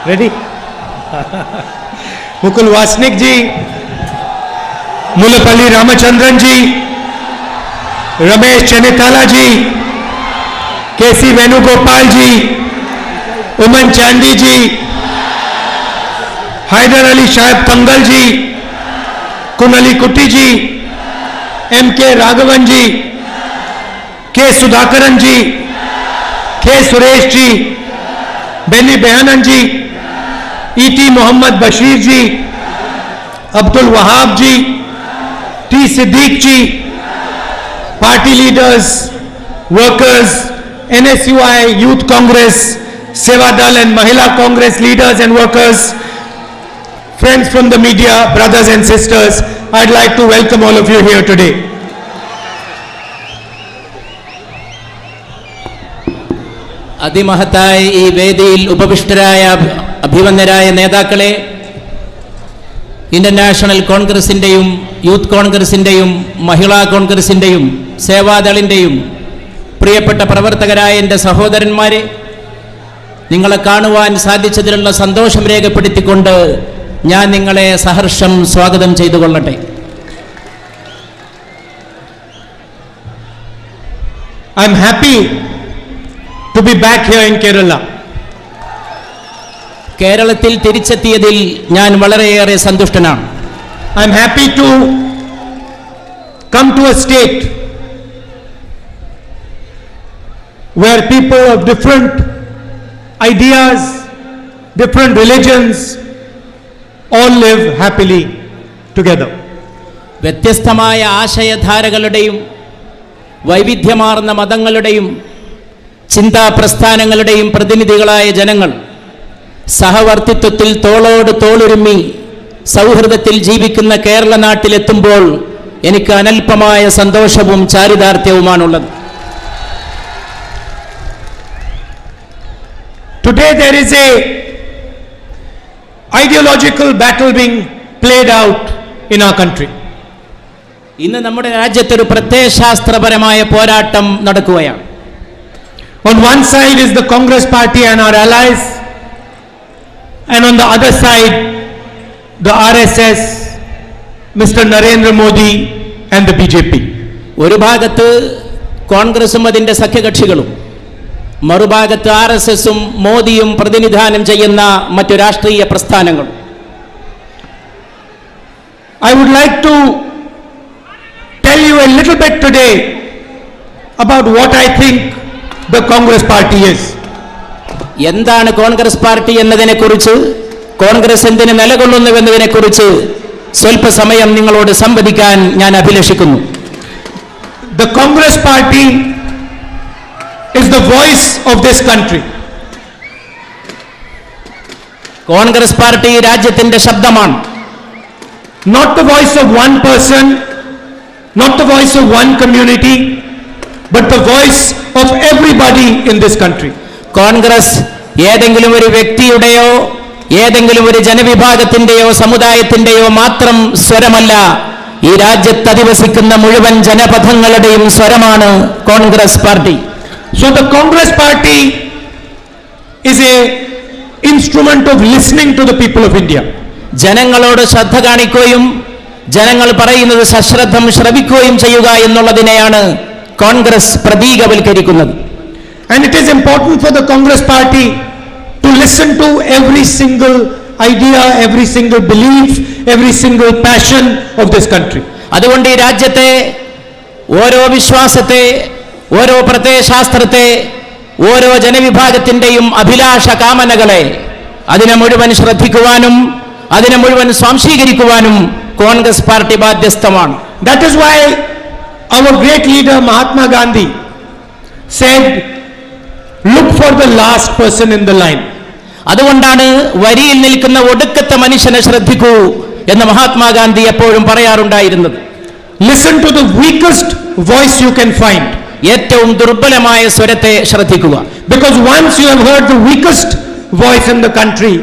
Ready? Mukul Vasnik ji, Mulapalli Ramachandran ji, Ramesh Chennithala ji, KC Venugopal ji, Uman Chandi ji, Haidar Ali Shahab Pangal ji, Kunali Kutti ji, MK Raghavan ji, K Sudhakaran ji, K Suresh ji, Benny Behanan ji, E.T. Mohammad Bashir ji, Abdul Wahab ji, T. Siddiq ji, party leaders, workers, NSUI Youth Congress, Sevadal and Mahila Congress leaders and workers, friends from the media, brothers and sisters, I'd like to welcome all of you here today. അതിമഹത്തായ ഈ വേദിയിൽ ഉപവിഷ്ടരായ അഭിവന്ദരായ നേതാക്കളെ, Indian national കോൺഗ്രസിൻ്റെയും youth കോൺഗ്രസിൻ്റെയും മഹിളാ കോൺഗ്രസിൻ്റെയും സേവാദളിൻ്റെയും പ്രിയപ്പെട്ട പ്രവർത്തകരായ എൻ്റെ സഹോദരന്മാരെ, നിങ്ങളെ കാണുവാൻ സാധിച്ചതിലുള്ള സന്തോഷം രേഖപ്പെടുത്തിക്കൊണ്ട് ഞാൻ നിങ്ങളെ സഹർഷം സ്വാഗതം ചെയ്തുകൊള്ളട്ടെ. I'm happy to be back here in Kerala. കേരളത്തിൽ തിരിച്ചെത്തിയതിൽ ഞാൻ വളരെയേറെ സന്തുഷ്ടനാണ്. I'm happy to come to a state where people of different ideas, different religions all live happily together. വ്യത്യസ്തമായ ആശയധാരകളുടെയും വൈവിധ്യമാർന്ന മതങ്ങളുടെയും ചിന്താ പ്രസ്ഥാനങ്ങളുടെയും പ്രതിനിധികളായ ജനങ്ങൾ സഹവർത്തിത്വത്തിൽ തോളോട് തോളുരുമ്മി സൗഹൃദത്തിൽ ജീവിക്കുന്ന കേരള നാട്ടിലെത്തുമ്പോൾ എനിക്ക് അനൽപമായ സന്തോഷവും ചാരിതാർത്ഥ്യവുമാണുള്ളത്. Today there is a ideological battle being played out in our country. ഇന്ന് നമ്മുടെ രാജ്യത്തൊരു പ്രത്യയശാസ്ത്രപരമായ പോരാട്ടം നടക്കുകയാണ്. On one side is the Congress party and our allies, and on the other side the RSS, Mr. Narendra Modi and the BJP. ഒരു ഭാഗത്ത് കോൺഗ്രസും അതിൻ്റെ സഖ്യകക്ഷികളും, മറുഭാഗത്ത് RSSും മോദിയും പ്രതിനിധാനം ചെയ്യുന്ന മറ്റു രാഷ്ട്രീയ പ്രസ്ഥാനങ്ങളും. I would like to tell you a little bit today about what I think the Congress party is. എന്താണ് കോൺഗ്രസ് പാർട്ടി എന്നതിനെക്കുറിച്ച്, കോൺഗ്രസ് എന്തിന് നിലകൊള്ളുന്നുവെന്നതിനെക്കുറിച്ച് സ്വല്പസമയം നിങ്ങളോട് സംവദിക്കാൻ ഞാൻ അഭിലഷിക്കുന്നു. The Congress party is the voice of this country. Congress party രാജ്യത്തിന്റെ ശബ്ദമാണ്. Not the voice of one person, not the voice of one community, but the voice of everybody in this country. Congress ഏതെങ്കിലും ഒരു വ്യക്തിയുടെയോ ഏതെങ്കിലും ഒരു ജനവിഭാഗത്തിന്റെയോ സമുദായത്തിന്റെയോ മാത്രം സ്വരമല്ല, ഈ രാജ്യത്ത് അധിവസിക്കുന്ന മുഴുവൻ ജനപഥങ്ങളുടെയും സ്വരമാണ് Congress party. So the Congress party is a instrument of listening to the people of India. ജനങ്ങളോട് ശ്രദ്ധ കാണിക്കുകയും ജനങ്ങൾ പറയുന്നത് സശ്രദ്ധം ശ്രവിക്കുകയും ചെയ്യുക എന്നുള്ളതിനെയാണ് Congress പ്രതീകവൽക്കരിക്കുന്നത്. And it is important for the Congress party to listen to every single idea, every single belief, every single passion of this country. അതുകൊണ്ട് ഈ രാജ്യത്തെ ഓരോ വിശ്വാസത്തെ, ഓരോ പ്രത്യയശാസ്ത്രത്തെ, ഓരോ ജനവിഭാഗത്തിന്റെയും അഭിലാഷ കാമനകളെ, അതിനെ മുഴുവൻ ശ്രദ്ധിക്കുവാനും അതിനെ മുഴുവൻ സ്വാംശീകരിക്കുവാനും കോൺഗ്രസ് പാർട്ടി ബാധ്യസ്ഥമാണ്. That is why our great leader Mahatma Gandhi said, look for the last person in the line. അതുകൊണ്ടാണ് വരിയിൽ നിൽക്കുന്ന ഒടുക്കത്തെ മനുഷ്യനെ ശ്രദ്ധിക്കൂ എന്ന് മഹാത്മാഗാന്ധി എപ്പോഴും പറയാറുണ്ടായിരുന്നത്. Listen to the weakest voice you can find. ഏറ്റവും ദുർബലമായ സ്വരത്തെ ശ്രദ്ധിക്കുക. Because once you have heard the weakest voice in the country,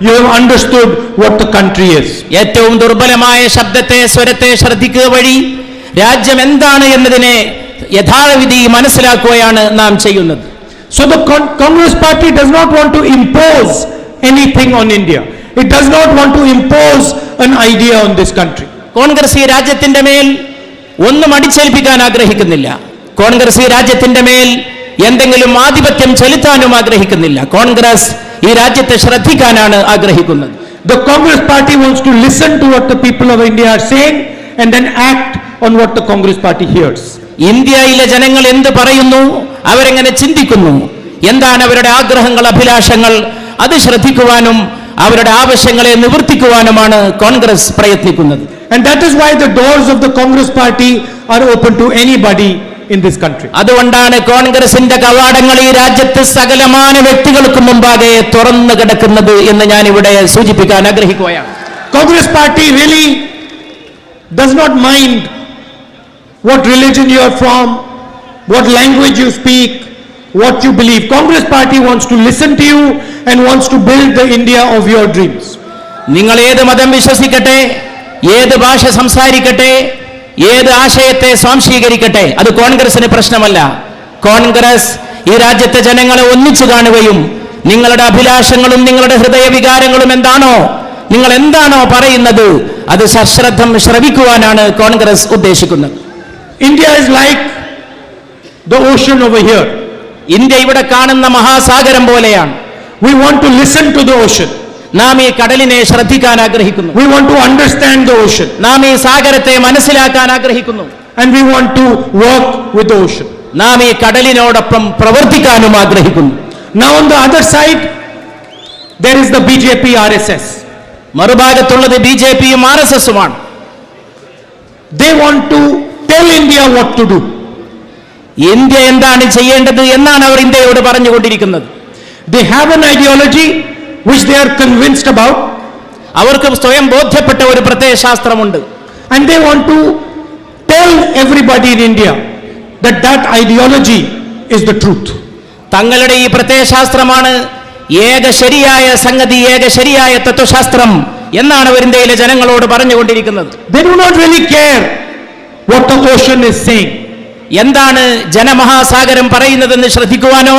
you have understood what the country is. ഏറ്റവും ദുർബലമായ ശബ്ദത്തെ, സ്വരത്തെ ശ്രദ്ധിക്കുക വഴി രാജ്യം എന്താണ് എന്നതിനെ യഥാവിധി മനസ്സിലാക്കുകയാണ് നാം ചെയ്യുന്നത്. So the Congress party does not want to impose anything on India. It does not want to impose an idea on this country. Congress ഈ രാജ്യത്തിന്റെ മേൽ ഒന്നും അടിച്ചേൽപ്പിക്കാൻ ആഗ്രഹിക്കുന്നില്ല. കോൺഗ്രസ് ഈ രാജ്യത്തിന്റെ മേൽ എന്തെങ്കിലും ആധിപത്യം ചെലുത്താനും ആഗ്രഹിക്കുന്നില്ല. കോൺഗ്രസ് ഈ രാജ്യത്തെ ശ്രദ്ധിക്കാനാണ് ആഗ്രഹിക്കുന്നത്. The Congress party wants to listen to what the people of India are saying and then act on what the Congress party hears. ഇന്ത്യയിലെ ജനങ്ങൾ എന്ത് പറയുന്നു, അവരെങ്ങനെ ചിന്തിക്കുന്നു, എന്താണ് അവരുടെ ആഗ്രഹങ്ങൾ, അഭിലാഷങ്ങൾ, അത് ശ്രദ്ധിക്കുവാനും അവരുടെ ആവശ്യങ്ങളെ നിവർത്തിക്കുവാനുമാണ് Congress പ്രയത്നിക്കുന്നത്. And that is why the doors of the Congress party are open to anybody in this country. അതുകൊണ്ടാണ് കോൺഗ്രസിന്റെ കവാടങ്ങൾ ഈ രാജ്യത്ത് സകലമാന വ്യക്തികൾക്ക് മുമ്പാകെ തുറന്നു കിടക്കുന്നത് എന്ന് ഞാൻ ഇവിടെ സൂചിപ്പിക്കാൻ ആഗ്രഹിക്കുകയാണ്. Congress party really does not mind what religion you are from, what language you speak, what you believe. Congress party wants to listen to you and wants to build the India of your dreams. നിങ്ങൾ ഏത് മതം വിശ്വസിക്കട്ടെ, ഏത് ഭാഷ സംസാരിക്കട്ടെ, ഏത് ആശയത്തെ സ്വാംശീകരിക്കട്ടെ, അത് കോൺഗ്രസിന് പ്രശ്നമല്ല. കോൺഗ്രസ് ഈ രാജ്യത്തെ ജനങ്ങളെ ഒന്നിച്ചു കാണുകയും നിങ്ങളുടെ അഭിലാഷങ്ങളും നിങ്ങളുടെ ഹൃദയവികാരങ്ങളും എന്താണോ, നിങ്ങൾ എന്താണോ പറയുന്നത്, അത് സശ്രദ്ധം ശ്രവിക്കുവാനാണ് കോൺഗ്രസ് ഉദ്ദേശിക്കുന്നത്. India is like the ocean over here. India ഇവിടെ കാണുന്ന മഹാസാഗരം പോലെയാണ്. We want to listen to the ocean. നാം ഈ കടലിനെ ശ്രദ്ധിക്കാൻ ആഗ്രഹിക്കുന്നു. We want to understand the ocean. നാം ഈ സാഗരത്തെ മനസ്സിലാക്കാൻ ആഗ്രഹിക്കുന്നു. And we want to work with the ocean. നാം ഈ കടലിനോടൊപ്പം പ്രവർത്തിക്കാനും ആഗ്രഹിക്കുന്നു. Now on the other side, there is the BJP RSS. മറുഭാഗത്തുള്ളത് ബിജെപിയും ആർഎസ്എസുമാണ്. They want to tell India what to do. India എന്താണ് ചെയ്യേണ്ടത് എന്നാണ് അവർ ഇന്ത്യയോട് പറഞ്ഞുകൊണ്ടിരിക്കുന്നത്. They have an ideology which they are convinced about. അവർക്ക് സ്വയം ബോധ്യപ്പെട്ട ഒരു പ്രത്യയശാസ്ത്രമുണ്ട്. And they want to tell everybody in India that that ideology is the truth. തങ്ങളുടെ ഈ പ്രത്യയശാസ്ത്രമാണ് ഏക ശരിയായ സംഗതി, ഏക ശരിയായ തത്വശാസ്ത്രം എന്നാണ് അവർ ഇന്ത്യയിലെ ജനങ്ങളോട് പറഞ്ഞുകൊണ്ടിരിക്കുന്നത്. They do not really care what the ocean is saying. എന്താണ് ജനമഹാസാഗരം പറയുന്നതെന്ന് ശ്രദ്ധിക്കുവാനോ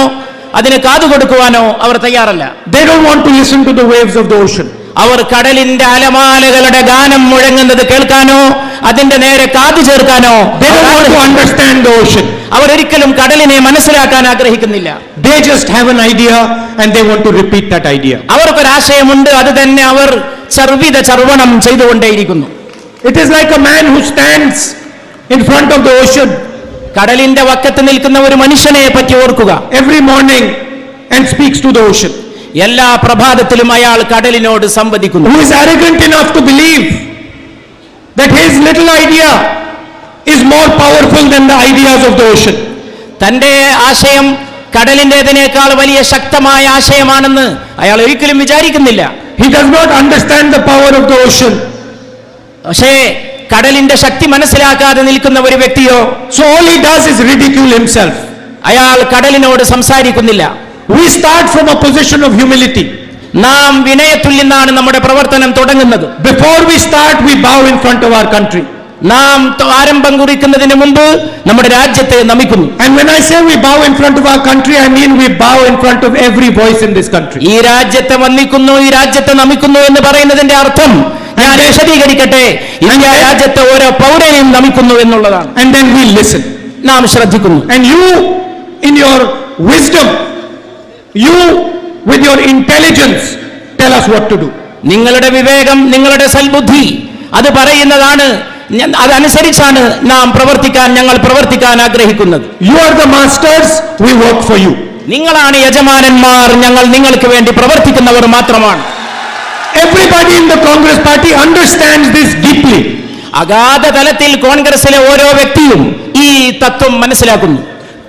അതിന് കാതുകൊടുക്കുവാനോ അവർ തയ്യാറല്ല. They don't want to listen to the waves of the ocean. അവർ കടലിന്റെ അലമാലകളുടെ ഗാനം മുഴങ്ങുന്നത് കേൾക്കാനോ അതിന്റെ നേരെ കാതു ചേർക്കാനോ They don't want to understand the ocean. അവർ ഒരിക്കലും കടലിനെ മനസ്സിലാക്കാൻ ആഗ്രഹിക്കുന്നില്ല. They just have an idea and they want to repeat that idea. അവർക്കൊരാശയമുണ്ട്, അത് തന്നെ അവർ ചർവണം ചെയ്തുകൊണ്ടേയിരിക്കുന്നു. It is like a man who stands in front of the ocean കടലിന്റെ വക്കത്ത് നിൽക്കുന്ന ഒരു മനുഷ്യനെ പറ്റി ഓർക്കുക. every morning and speaks to the ocean. എല്ലാ പ്രഭാതത്തിലും അയാൾ കടലിനോട് സംവദിക്കുന്നു. Who is arrogant enough to believe that his little idea is more powerful than the ideas of the ocean. തന്റെ ആശയം കടലിന്റേതിനേക്കാൾ വലിയ ശക്തമായ ആശയമാണെന്ന് അയാൾ ഒരിക്കലും വിചാരിക്കുന്നില്ല. He does not understand the power of the ocean. പക്ഷേ കടലിന്റെ ശക്തി മനസ്സിലാക്കാതെ നിൽക്കുന്ന ഒരു വ്യക്തിയോ, So all he does is ridicule himself. അയാൾ കടലിനോട് സംസാരിക്കുന്നില്ല. We start from a position of humility. നാം വിനയത്തിൽ നിന്നാണ് നമ്മുടെ പ്രവർത്തനം തുടങ്ങുന്നത്. Before we start, we bow in front of our country. നാം ആരംഭം കുറിക്കുന്നതിന് മുമ്പ് നമ്മുടെ രാജ്യത്തെ നമിക്കുന്നു. And when I say we bow in front of our country, I mean we bow in front of every voice in this country. ഈ രാജ്യത്തെ വന്ദിക്കുന്നു, ഈ രാജ്യത്തെ നമിക്കുന്നു എന്ന് പറയുന്നതിന്റെ അർത്ഥം ഞാൻ വിശദീകരിക്കട്ടെ. ഇന്ത്യ രാജ്യത്തെ ഓരോ പൗരനെയും നമിക്കുന്നു എന്നുള്ളതാണ്. And then we listen. നാം ശ്രദ്ധിക്കുന്നു. And you, in your wisdom, you with your intelligence, tell us what to do. നിങ്ങളുടെ വിവേകം, നിങ്ങളുടെ സൽബുദ്ധി അത് പറയുന്നതാണ്, അതനുസരിച്ചാണ് നാം ഞങ്ങൾ പ്രവർത്തിക്കാൻ ആഗ്രഹിക്കുന്നത്. You are the masters, we work for you. നിങ്ങളാണ് യജമാനന്മാർ, ഞങ്ങൾ നിങ്ങൾക്ക് വേണ്ടി പ്രവർത്തിക്കുന്നവർ മാത്രമാണ്. Everybody in the Congress party understands this deeply. അഗാധ തലത്തിൽ കോൺഗ്രസിലെ ഓരോ വ്യക്തിയും ഈ തത്വം മനസ്സിലാക്കുന്നു.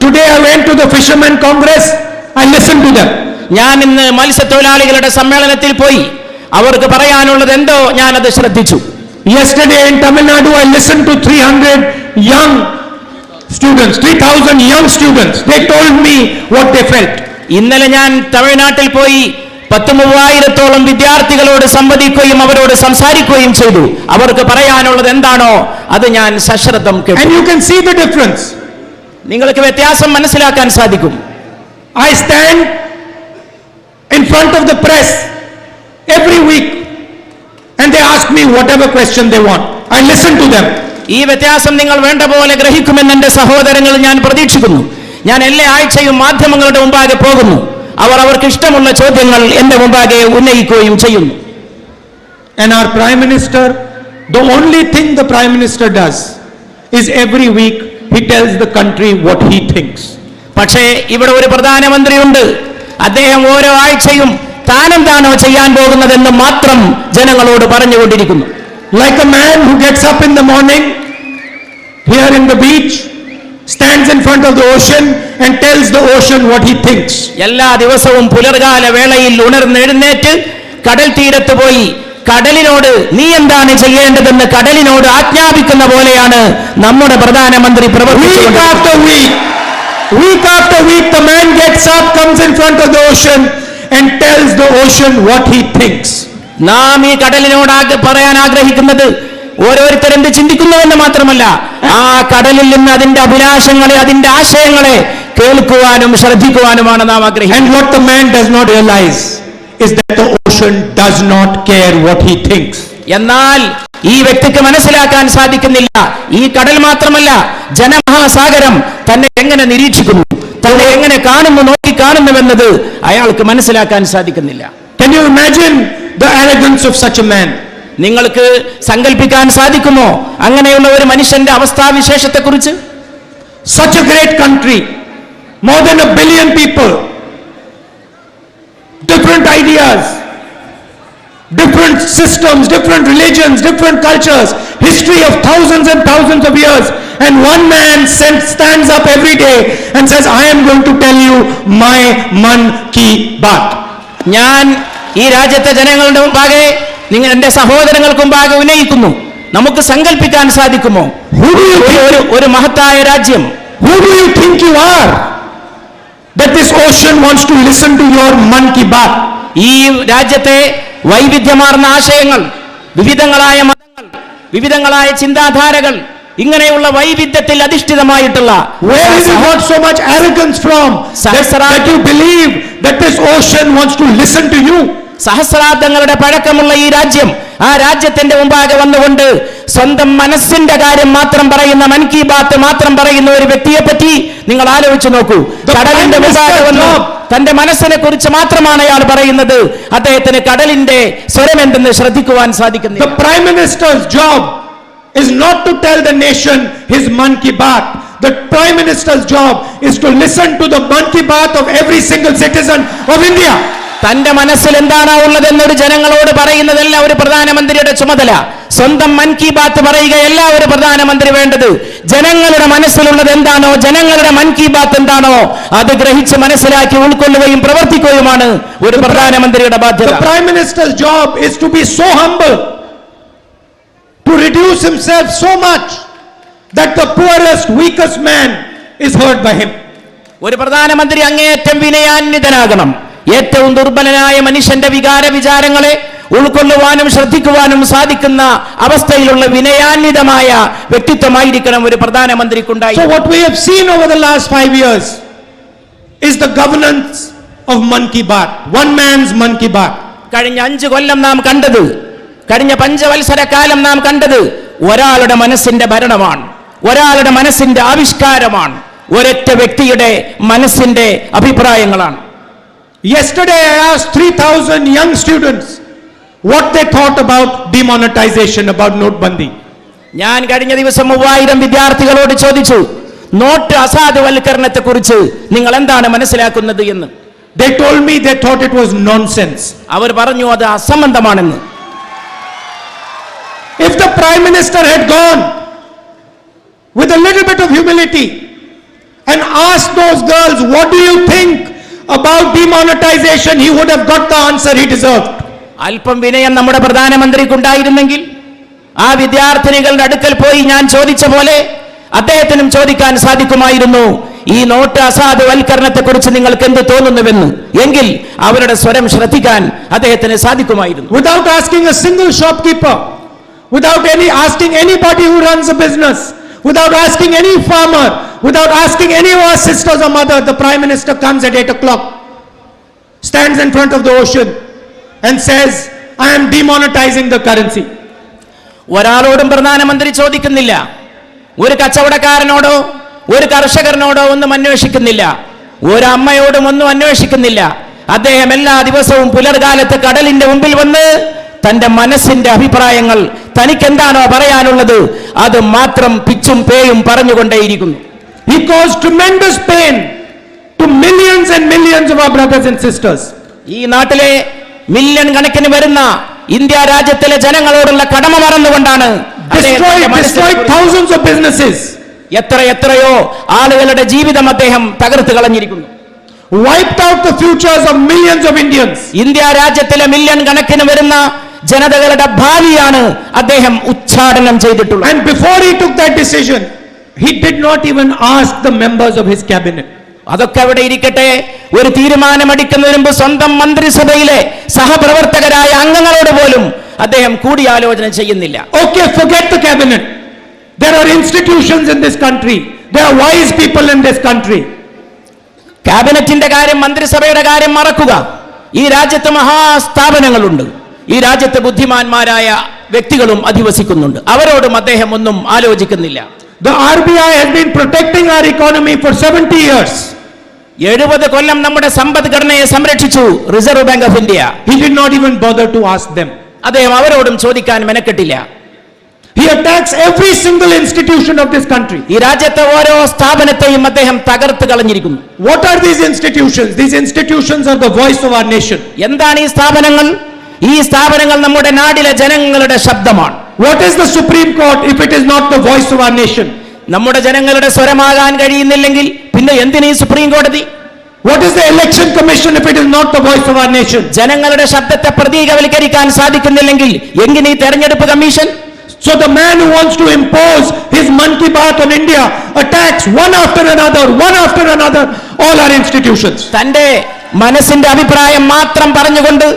Today I went to the Fishermen Congress, I listened to them. ഞാൻ ഇന്ന് മത്സ്യത്തൊഴിലാളികളുടെ സമ്മേളനത്തിൽ പോയി അവർക്ക് പറയാനുള്ളത് എന്തോ ഞാനത് ശ്രദ്ധിച്ചു. Yesterday in Tamil Nadu I listened to 300 young students, 3,000 young students. They told me what they felt. ഇന്നലെ ഞാൻ തമിഴ്നാട്ടിൽ പോയി 10,000-ഓളം വിദ്യാർത്ഥികളോട് സംവദിക്കുകയും അവരോട് സംസാരിക്കുകയും ചെയ്തു. അവർക്ക് പറയാനുള്ളത് എന്താണോ അത് ഞാൻ സശ്രദ്ധം കേട്ടു. And you can see the difference. നിങ്ങൾക്ക് വ്യത്യാസം മനസ്സിലാക്കാൻ സാധിക്കും. I stand in front of the press every week, and they ask me whatever question they want. I listen to them. ഈ വ്യത്യാസം നിങ്ങൾ വേണ്ട പോലെ ഗ്രഹിക്കുമെന്ന് എന്റെ സഹോദരങ്ങൾ ഞാൻ പ്രതീക്ഷിക്കുന്നു. ഞാൻ എല്ലാ ആഴ്ചയും മാധ്യമങ്ങളുടെ മുമ്പാകെ പോകുന്നു. അവർ അവർക്ക് ഇഷ്ടമുള്ള ചോദ്യങ്ങൾ എന്റെ മുമ്പാകെ ഉന്നയിക്കുകയും ചെയ്യുന്നു. And our Prime Minister, the only thing the Prime Minister does is every week he tells the country what he thinks. പക്ഷേ ഇവിടെ ഒരു പ്രധാനമന്ത്രിയുണ്ട്. അദ്ദേഹം ഓരോ ആഴ്ചയും താനെന്താണോ ചെയ്യാൻ പോകുന്നതെന്ന് മാത്രം ജനങ്ങളോട് പറഞ്ഞുകൊണ്ടിരിക്കുന്നു. Like a man who gets up in the morning here in the beach, stands in front of the ocean and tells the ocean what he thinks. എല്ലാ ദിവസവും പുലർകാല വേളയിൽ ഉണർന്നെഴുന്നേറ്റ് കടൽ തീരത്ത് പോയി കടലിനോട് നീ എന്താണ് ചെയ്യേണ്ടതെന്ന് കടലിനോട് ആജ്ഞാപിക്കുന്ന പോലെയാണ് നമ്മുടെ പ്രധാനമന്ത്രി പ്രവർത്തിക്കുന്നത്. Week after week, the man gets up, comes in front of the ocean and tells the ocean what he thinks. നാം ഈ കടലിനോട് പറയാൻ ആഗ്രഹിക്കുന്നത് ഓരോരുത്തരെന്ത് ചിന്തിക്കുന്നുവെന്ന് മാത്രമല്ല, ആ കടലിൽ നിന്ന് അതിന്റെ അഭിലാഷങ്ങളെ, അതിന്റെ ആശയങ്ങളെ കേൾക്കുവാനും ശ്രദ്ധിക്കുവാനുമാണ് നാം ആഗ്രഹിക്കുന്നത്. And what the man does not realize is that the ocean does not care what he thinks. എന്നാൽ ഈ വ്യക്തിക്ക് മനസ്സിലാക്കാൻ സാധിക്കുന്നില്ല, ഈ കടൽ മാത്രമല്ല ജനമഹാസാഗരം തന്നെ എങ്ങനെ നിരീക്ഷിക്കുന്നു, തന്നെ എങ്ങനെ കാണുന്നു, നോക്കി കാണുന്നുവെന്നത് അയാൾക്ക് മനസ്സിലാക്കാൻ സാധിക്കുന്നില്ല. Can you imagine the arrogance of such a man? നിങ്ങൾക്ക് സങ്കല്പിക്കാൻ സാധിക്കുമോ അങ്ങനെയുള്ള ഒരു മനുഷ്യന്റെ അവസ്ഥാവിശേഷത്തെക്കുറിച്ച്? Such a great country, more than 1 billion people, different ideas, different systems, different religions, different cultures, history of thousands and thousands of years, and one man stands up every day and says, I am going to tell you my man ki baat. ഞാൻ ഈ രാജ്യത്തെ ജനങ്ങളുടെ മുമ്പാകെ, നിങ്ങൾ എന്റെ സഹോദരങ്ങൾക്ക് മുമ്പാകെ ഉന്നയിക്കുന്നു, നമുക്ക് സങ്കല്പിക്കാൻ സാധിക്കുമോ ഒരു മഹത്തായ രാജ്യം? Who do you think you are that this ocean wants to listen to your man ki baat? ഈ രാജ്യത്തെ വൈവിധ്യമാർന്ന ആശയങ്ങൾ, വിവിധങ്ങളായ മതങ്ങൾ, വിവിധങ്ങളായ ചിന്താധാരകൾ, ഇങ്ങനെയുള്ള വൈവിധ്യത്തിൽ അധിഷ്ഠിതമായിട്ടുള്ള Where is it got so much arrogance from that you believe that this ocean wants to listen to you? സഹസ്രാബ്ദങ്ങളുടെ പഴക്കമുള്ള ഈ രാജ്യം, ആ രാജ്യത്തിന്റെ മുമ്പാകെ വന്നുകൊണ്ട് സ്വന്തം മനസ്സിന്റെ കാര്യം മാത്രം പറയുന്ന, മൻ കി ബാത്ത് മാത്രം പറയുന്ന ഒരു വ്യക്തിയെ പറ്റി നിങ്ങൾ ആലോചിച്ചു നോക്കൂ. കടലിന്റെ മുമ്പാകെ വന്നു തന്റെ മനസ്സിനെ കുറിച്ച് മാത്രമാണ് അയാൾ പറയുന്നത്. അദ്ദേഹത്തിന് കടലിന്റെ സ്വരം എന്തെന്ന് ശ്രദ്ധിക്കുവാൻ സാധിക്കുന്നില്ല. The Prime Minister's job is not to tell the nation his man ki baat. The Prime Minister's job is to listen to the man ki baat of every single citizen of India. തന്റെ മനസ്സിൽ എന്താണോ ഉള്ളതെന്നൊരു ജനങ്ങളോട് പറയുന്നതല്ല ഒരു പ്രധാനമന്ത്രിയുടെ ചുമതല. സ്വന്തം മൻ കി ബാത്ത് പറയുകയല്ല ഒരു പ്രധാനമന്ത്രി വേണ്ടത്. ജനങ്ങളുടെ മനസ്സിലുള്ളത് എന്താണോ, ജനങ്ങളുടെ മൻ കി ബാത്ത് എന്താണോ, അത് ഗ്രഹിച്ച് മനസ്സിലാക്കി ഉൾക്കൊള്ളുകയും പ്രവർത്തിക്കുകയുമാണ് ഒരു പ്രധാനമന്ത്രിയുടെ ബാധ്യത. The Prime Minister's job is to be so humble, to reduce himself so much that the poorest, weakest man is heard by him. ഒരു പ്രധാനമന്ത്രി അങ്ങേയറ്റം വിനയാന്വിതനാകണം. ഏറ്റവും ദുർബലനായ മനുഷ്യന്റെ വികാര വിചാരങ്ങളെ ഉൾക്കൊള്ളുവാനും ശ്രദ്ധിക്കുവാനും സാധിക്കുന്ന അവസ്ഥയിലുള്ള വിനയാന്വിതമായ വ്യക്തിത്വമായിരിക്കണം ഒരു പ്രധാനമന്ത്രിക്കുണ്ടായി. So what we have seen over the last 5 years is the governance of Man Ki Baat, one man's Man Ki Baat. കഴിഞ്ഞ 5 കൊല്ലം നാം കണ്ടത്, കഴിഞ്ഞ 5 വത്സരക്കാലം നാം കണ്ടത് ഒരാളുടെ മനസ്സിന്റെ ഭരണമാണ്, ഒരാളുടെ മനസ്സിന്റെ ആവിഷ്കാരമാണ്, ഒരൊറ്റ വ്യക്തിയുടെ മനസ്സിന്റെ അഭിപ്രായങ്ങളാണ്. Yesterday I asked 3,000 young students what they thought about demonetization, about Notbandi. ഞാൻ കഴിഞ്ഞ ദിവസം 3000 വിദ്യാർത്ഥികളോട് ചോദിച്ചു, നോട്ട് അസാധുവൽക്കരണത്തെ കുറിച്ച് നിങ്ങൾ എന്താണ് മനസ്സിലാക്കുന്നത് എന്ന്. They told me they thought it was nonsense. അവർ പറഞ്ഞു അത് അസംബന്ധമാണെന്ന്. If the Prime Minister had gone with a little bit of humility and asked those girls, what do you think about demonetization, he would have got the answer he deserved. അല്പം വിനയം നമ്മുടെ പ്രധാനമന്ത്രിക്കുണ്ടായിരുന്നെങ്കിൽ ആ വിദ്യാർത്ഥിനികളുടെ അടുക്കൽ പോയി ഞാൻ ചോദിച്ച പോലെ അദ്ദേഹത്തിനും ചോദിക്കാൻ സാധിക്കുമായിരുന്നു, ഈ നോട്ട് അസാധുവൽക്കരണത്തെ കുറിച്ച് നിങ്ങൾക്ക് എന്ത് തോന്നുന്നുവെന്ന്. എങ്കിൽ അവരുടെ സ്വരം ശ്രദ്ധിക്കാൻ അദ്ദേഹത്തിന് സാധിക്കുമായിരുന്നു. Without asking a single shopkeeper, without asking anybody who runs a business, without asking any farmer, without asking any of our sisters or mother, the Prime Minister comes at 8 o'clock, stands in front of the ocean and says, I am demonetizing the currency. ഒരാളോടും പ്രധാനമന്ത്രി ചോദിക്കുന്നില്ല, ഒരു കച്ചവടക്കാരനോടോ ഒരു കർഷകരനോടോ ഒന്നും അന്വേഷിക്കുന്നില്ല, ഒരമ്മയോടും ഒന്നും അന്വേഷിക്കുന്നില്ല. അദ്ദേഹം എല്ലാ ദിവസവും പുലർകാലത്ത് കടലിന്റെ മുമ്പിൽ വന്ന് തന്റെ മനസ്സിന്റെ അഭിപ്രായങ്ങൾ, തനിക്കെന്താണോ പറയാനുള്ളത് അത് മാത്രം പിച്ചും പേയും പറഞ്ഞുകൊണ്ടേയിരിക്കുന്നു. He caused tremendous pain to millions and millions of our brothers and sisters. ഈ നാട്ടിലെ മില്യൺ കണക്കിന് വരുന്ന ഇന്ത്യ രാജ്യത്തിലെ ജനങ്ങളോടുള്ള കടമ മറന്നുകൊണ്ടാണ് Destroyed thousands of businesses. എത്രയോ ആളുകളുടെ ജീവിതം അദ്ദേഹം തകർത്ത് കളഞ്ഞിരിക്കുന്നു. Wiped out the futures of millions of Indians. India രാജ്യത്തിലെ മില്യൺ കണക്കിന് വരുന്ന ജനതകളുടെ ഭാവിയാണ് അദ്ദേഹം ഉച്ചാടനം ചെയ്തിട്ടുള്ളത്. And before he took that decision, he did not even ask the members of his cabinet. അതൊക്കെ അവിടെ ഇരിക്കട്ടെ, ഒരു തീരുമാനമെടുക്കുന്നതിന് മുമ്പ് സ്വന്തം മന്ത്രിസഭയിലെ സഹപ്രവർത്തകരായ അംഗങ്ങളോട് പോലും അദ്ദേഹം കൂടിയാലോചന ചെയ്യുന്നില്ല. Okay, forget the cabinet. There are institutions in this country. There are wise people in this country. ക്യാബിനറ്റിന്റെ കാര്യം, മന്ത്രിസഭയുടെ കാര്യം മറക്കുക. ഈ രാജ്യത്ത് മഹാസ്ഥാപനങ്ങളുണ്ട്, ഈ രാജ്യത്ത് ബുദ്ധിമാന്മാരായ വ്യക്തികളും അധിവസിക്കുന്നുണ്ട്. അവരോടും അദ്ദേഹം ഒന്നും ആലോചിക്കുന്നില്ല. The RBI has been protecting our economy for 70 years. 70 കൊല്ലം നമ്മുടെ സമ്പദ്ഘടനയെ സംരക്ഷിച്ചു reserve bank of India. He did not even bother to ask them. അദ്ദേഹം അവരോടും ചോദിക്കാൻ മെനക്കെട്ടില്ല. He attacks every single institution of this country. ഈ രാജ്യത്തെ ഓരോ സ്ഥാപനത്തെയും അദ്ദേഹം തകർത്ത് കളഞ്ഞിരിക്കുന്നു. What are these institutions? These institutions are the voice of our nation. എന്താണ് ഈ സ്ഥാപനങ്ങൾ? ഈ സ്ഥാപനങ്ങൾ നമ്മുടെ നാടിലെ ജനങ്ങളുടെ ശബ്ദമാണ്. What is the Supreme Court if it is not the voice of our nation? നമ്മുടെ ജനങ്ങളുടെ സ്വരമാകാൻ കഴിയുന്നില്ലെങ്കിൽ പിന്നെ എന്തിനീ സുപ്രീം കോടതി? What is the Election Commission if it is not the voice of our nation? ജനങ്ങളുടെ ശബ്ദത്തെ പ്രതീകവൽക്കരിക്കാൻ സാധിക്കുന്നില്ലെങ്കിൽ എങ്ങനെ ഈ തെരഞ്ഞെടുപ്പ് commission? So the man who wants to impose his Mann Ki Baat on India attacks one after another all our institutions. തന്റെ മനസ്സിന്റെ അഭിപ്രായം മാത്രം പറഞ്ഞുകൊണ്ട്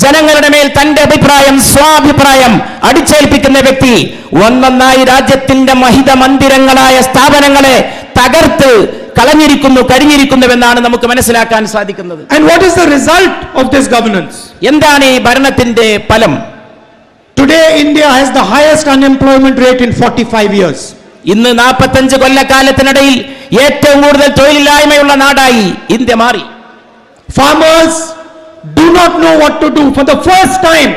ജനങ്ങളുടെ മേൽ തന്റെ അഭിപ്രായം, സ്വാഭിപ്രായം അടിച്ചേൽപ്പിക്കുന്ന വ്യക്തി ഒന്നൊന്നായി രാജ്യത്തിന്റെ മഹിത മന്ദിരങ്ങളായ സ്ഥാപനങ്ങളെ തകർത്ത് കഴിഞ്ഞിരിക്കുന്നുവെന്നാണ് നമുക്ക് മനസ്സിലാക്കാൻ സാധിക്കുന്നത്. And what is the result of this governance? എന്താണ് ഈ ഭരണത്തിന്റെ ഫലം? Today India has the highest unemployment rate in 45 years. ഇന്ന് 45 കൊല്ലക്കാലത്തിനിടയിൽ ഏറ്റവും കൂടുതൽ തൊഴിലില്ലായ്മയുള്ള നാടായി ഇന്ത്യ മാറി. Farmers do not know what to do. For the first time,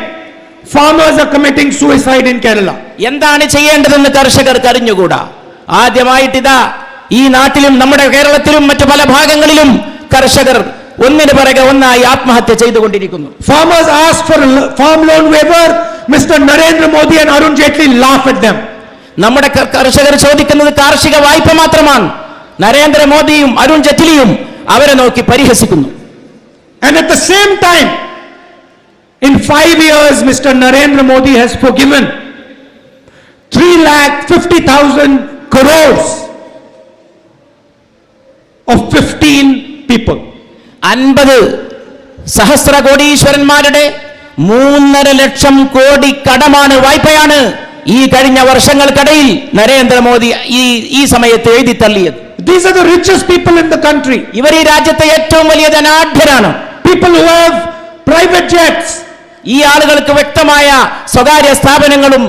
farmers are committing suicide in Kerala. എന്താണ് ചെയ്യേണ്ടതെന്ന് കർഷകർക്ക് അറിഞ്ഞുകൂടാ. ആദ്യമായിട്ടിതാ ഈ നാട്ടിലും നമ്മുടെ കേരളത്തിലും മറ്റു പല ഭാഗങ്ങളിലും കർഷകർ ഒന്നിനു പിറകെ ഒന്നായി ആത്മഹത്യ ചെയ്തുകൊണ്ടിരിക്കുന്നു. Farmers ask for a farm loan waiver. Mr. Narendra Modi and Arun Jaitley laugh at them. നമ്മുടെ കർഷകർ ചോദിക്കുന്നത് കാർഷിക വായ്പ മാത്രമാണ്. നരേന്ദ്രമോദിയും അരുൺ ജെയ്റ്റ്ലിയും അവരെ നോക്കി പരിഹസിക്കുന്നു. And at the same time, in 5 years, Mr. Narendra Modi has forgiven 3,50,000 crores of 15 people. 50 സഹസ്ര കോടീശ്വരന്മാരുടെ 3.5 lakh crore കടമാണ്, വായ്പയാണ് ഈ കഴിഞ്ഞ വർഷങ്ങൾക്കിടയിൽ നരേന്ദ്രമോദി ഈ സമയത്ത് എഴുതി തള്ളിയത്. These are the richest people in the country. ഇവർ ഈ രാജ്യത്തെ ഏറ്റവും വലിയ ധനാഢ്യരാണ്. People who have private jets. ഈ ആളുകൾക്ക് വ്യക്തമായ സ്വകാര്യ സ്ഥാപനങ്ങളും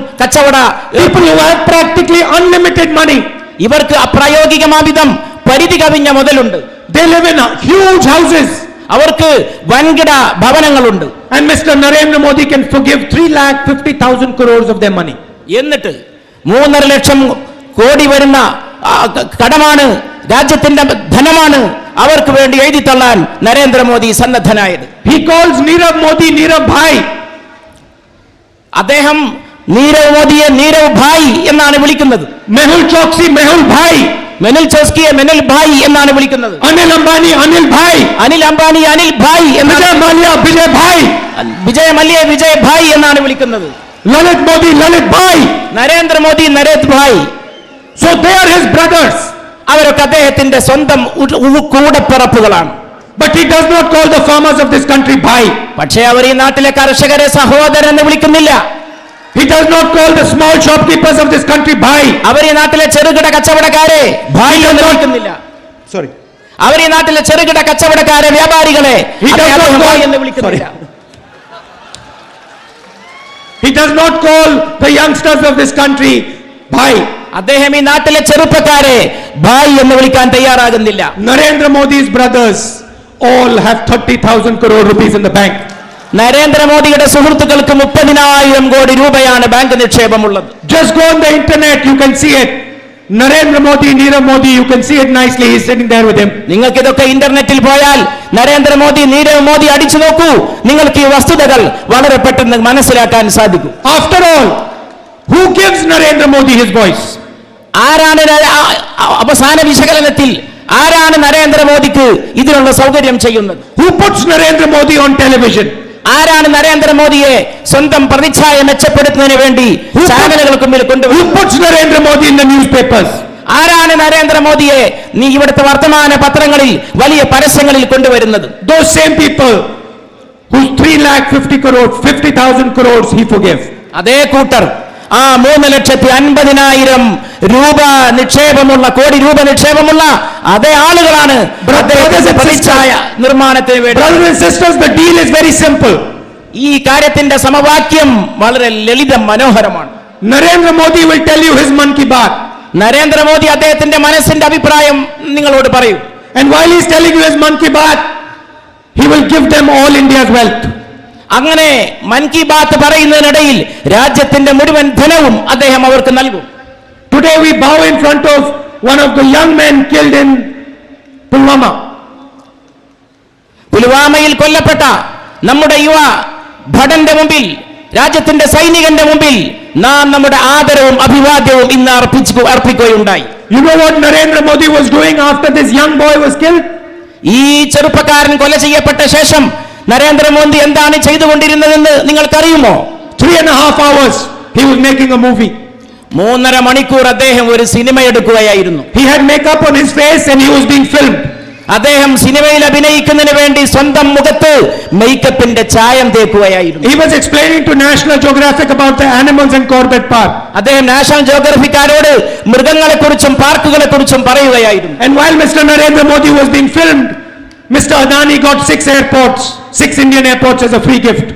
people who have practically unlimited money. ഇവർക്ക് അപ്രായോഗികമാവിധം പരിധി കവിഞ്ഞ മുതലുണ്ട്. They live in huge houses. അവർക്ക് വൻകിട ഭവനങ്ങളുണ്ട്. And Mr. Narendra Modi can forgive 3,50,000 crores of their money. എന്നിട്ട് 3.5 ലക്ഷം കോടി വരുന്ന കടമാണ്, രാജ്യത്തിന്റെ ധനമാണ് അവർക്ക് വേണ്ടി എഴുതി തള്ളാൻ Narendra Modi സന്നദ്ധനായത്. He calls Nirav Modi Nirav Bhai. അദ്ദേഹം നീരവ് മോദിയെ നീരവ് ഭായ് എന്നാണ് വിളിക്കുന്നത്. Mehul Choksi Mehul Bhai. മെനുൽ ചോസ്കിയെ മെനുൽ bhai എന്നാണ് വിളിക്കുന്നത്. Anil Ambani Anil Bhai. Anil Ambani Anil bhai എന്നാണ്. Vijay Mallya Vijay Bhai. Vijay Mallya Vijay bhai എന്നാണ് വിളിക്കുന്നത്. Lalit Modi Lalit Bhai. Narendra Modi Narendra bhai. So they are his brothers. അവരൊക്കെ അദ്ദേഹത്തിന്റെ സ്വന്തം കൂടപ്പിറപ്പുകളാണ്. But he does not call the farmers of this country Bhai. പക്ഷേ അവർ ഈ നാട്ടിലെ കർഷകരെ സഹോദരൻ എന്ന് വിളിക്കുന്നില്ല. He does not call the small shopkeepers of this country Bhai. അവർ ഈ നാട്ടിലെ ചെറുകിട കച്ചവടക്കാരെ ഭായ് എന്ന് വിളിക്കുന്നില്ല. Sorry. അവർ ഈ നാട്ടിലെ ചെറുകിട കച്ചവടക്കാരെ, വ്യാപാരികളെ ഭായ് എന്ന് വിളിക്കുന്നില്ല. He does not call the youngsters of this country bhai. അദ്ദേഹം ഈ നാട്ടിലെ ചെറുപ്പക്കാരെ ഭായ് എന്ന് വിളിക്കാൻ തയ്യാറാകുന്നില്ല. Narendra Modi's brothers all have 30,000 crore rupees in the bank. നരേന്ദ്രമോദിയുടെ സുഹൃത്തുക്കൾക്ക് 30,000 കോടി രൂപയാണ് bank നിക്ഷേപമുള്ളത്. Just go on the internet, you can see it. Narendra Modi, Nirav Modi, you can see it nicely. He's sitting there with him. നിങ്ങൾക്ക് ഇതൊക്കെ ഇന്റർനെറ്റിൽ പോയാൽ നരേന്ദ്രമോദി, നീരവ് മോദി അടിച്ചു നോക്കൂ. നിങ്ങൾക്ക് ഈ വസ്തുതകൾ വളരെ പെട്ടെന്ന് മനസ്സിലാക്കാൻ സാധിക്കും. After all, who gives Narendra Modi his voice? ആരാണ് അവസാന വിശകലനത്തിൽ ആരാണ് നരേന്ദ്രമോദിക്ക് ഇതിനുള്ള സൗകര്യം ചെയ്യുന്നത്? Who puts Narendra Modi on television? ആരാണ് നരേന്ദ്രമോദിയെ സ്വന്തം പ്രതിച്ഛായ മെച്ചപ്പെടുത്തുന്നതിന് വേണ്ടി ചാനലുകൾക്ക് മുമ്പിൽ കൊണ്ടുവരുന്നത്? Who puts Narendra Modi in the newspapers? ആരാണ് നരേന്ദ്രമോദിയെ ഇവിടുത്തെ വർത്തമാന പത്രങ്ങളിൽ വലിയ പരസ്യങ്ങളിൽ കൊണ്ടുവരുന്നത്? Those same people whose 3,50,000 crores, 50,000 crores he forgave. അതേ കൂട്ടർ ആ 3,50,000 രൂപ നിക്ഷേപമുള്ള കോടി രൂപ നിക്ഷേപമുള്ള അതേ ആളുകളാണ് പ്രതിച്ഛായ നിർമ്മാണത്തിന് വേണ്ടി. Brothers and sisters, the deal is very simple. ഈ കാര്യത്തിന്റെ സമവാക്യം വളരെ ലളിതം, മനോഹരമാണ്. Narendra Modi will tell you his Man Ki Baat. Narendra Modi അദ്ദേഹത്തിന്റെ മനസ്സിന്റെ അഭിപ്രായം നിങ്ങളോട് പറയും. And while he is telling you his Man Ki Baat, he will give them all India's wealth. അങ്ങനെ മൻ കി ബാത്ത് പറയുന്നതിനിടയിൽ രാജ്യത്തിന്റെ മുഴുവൻ ധനവും അദ്ദേഹം അവർക്ക് നൽകും. Today we bow in front of one of the young men killed in Pulwama. പുൽവാമയിൽ കൊല്ലപ്പെട്ട നമ്മുടെ യുവ ഭടന്റെ മുമ്പിൽ, രാജ്യത്തിന്റെ സൈനികന്റെ മുമ്പിൽ നാം നമ്മുടെ ആദരവും അഭിവാദ്യവും ഇന്ന് അർപ്പിക്കുകയുണ്ടായി. You know what Narendra Modi was doing after this young boy was killed? ഈ ചെറുപ്പക്കാരൻ കൊല ചെയ്യപ്പെട്ട ശേഷം നരേന്ദ്രമോദി എന്താണ് ചെയ്തുകൊണ്ടിരുന്നതെന്ന് നിങ്ങൾക്കറിയുമോ? 3.5 hours he was making a movie. 3.5 മണിക്കൂർ അദ്ദേഹം ഒരു cinema എടുക്കുകയായിരുന്നു. He had makeup on his face and he was being filmed. അദ്ദേഹം സിനിമയിൽ അഭിനയിക്കുന്നതിന് വേണ്ടി സ്വന്തം മുഖത്ത് മേക്കപ്പിന്റെ ചായം തേക്കുകയായിരുന്നു. He was explaining to National Geographic about the animals in Corbett Park. അദ്ദേഹം നാഷണൽ ജോഗ്രഫിക്കാരോട് മൃഗങ്ങളെക്കുറിച്ചും പാർക്കുകളെക്കുറിച്ചും പറയുകയായിരുന്നു. And while Mr. Narendra Modi was being filmed, Mr. Adani got 6 Indian airports as a free gift.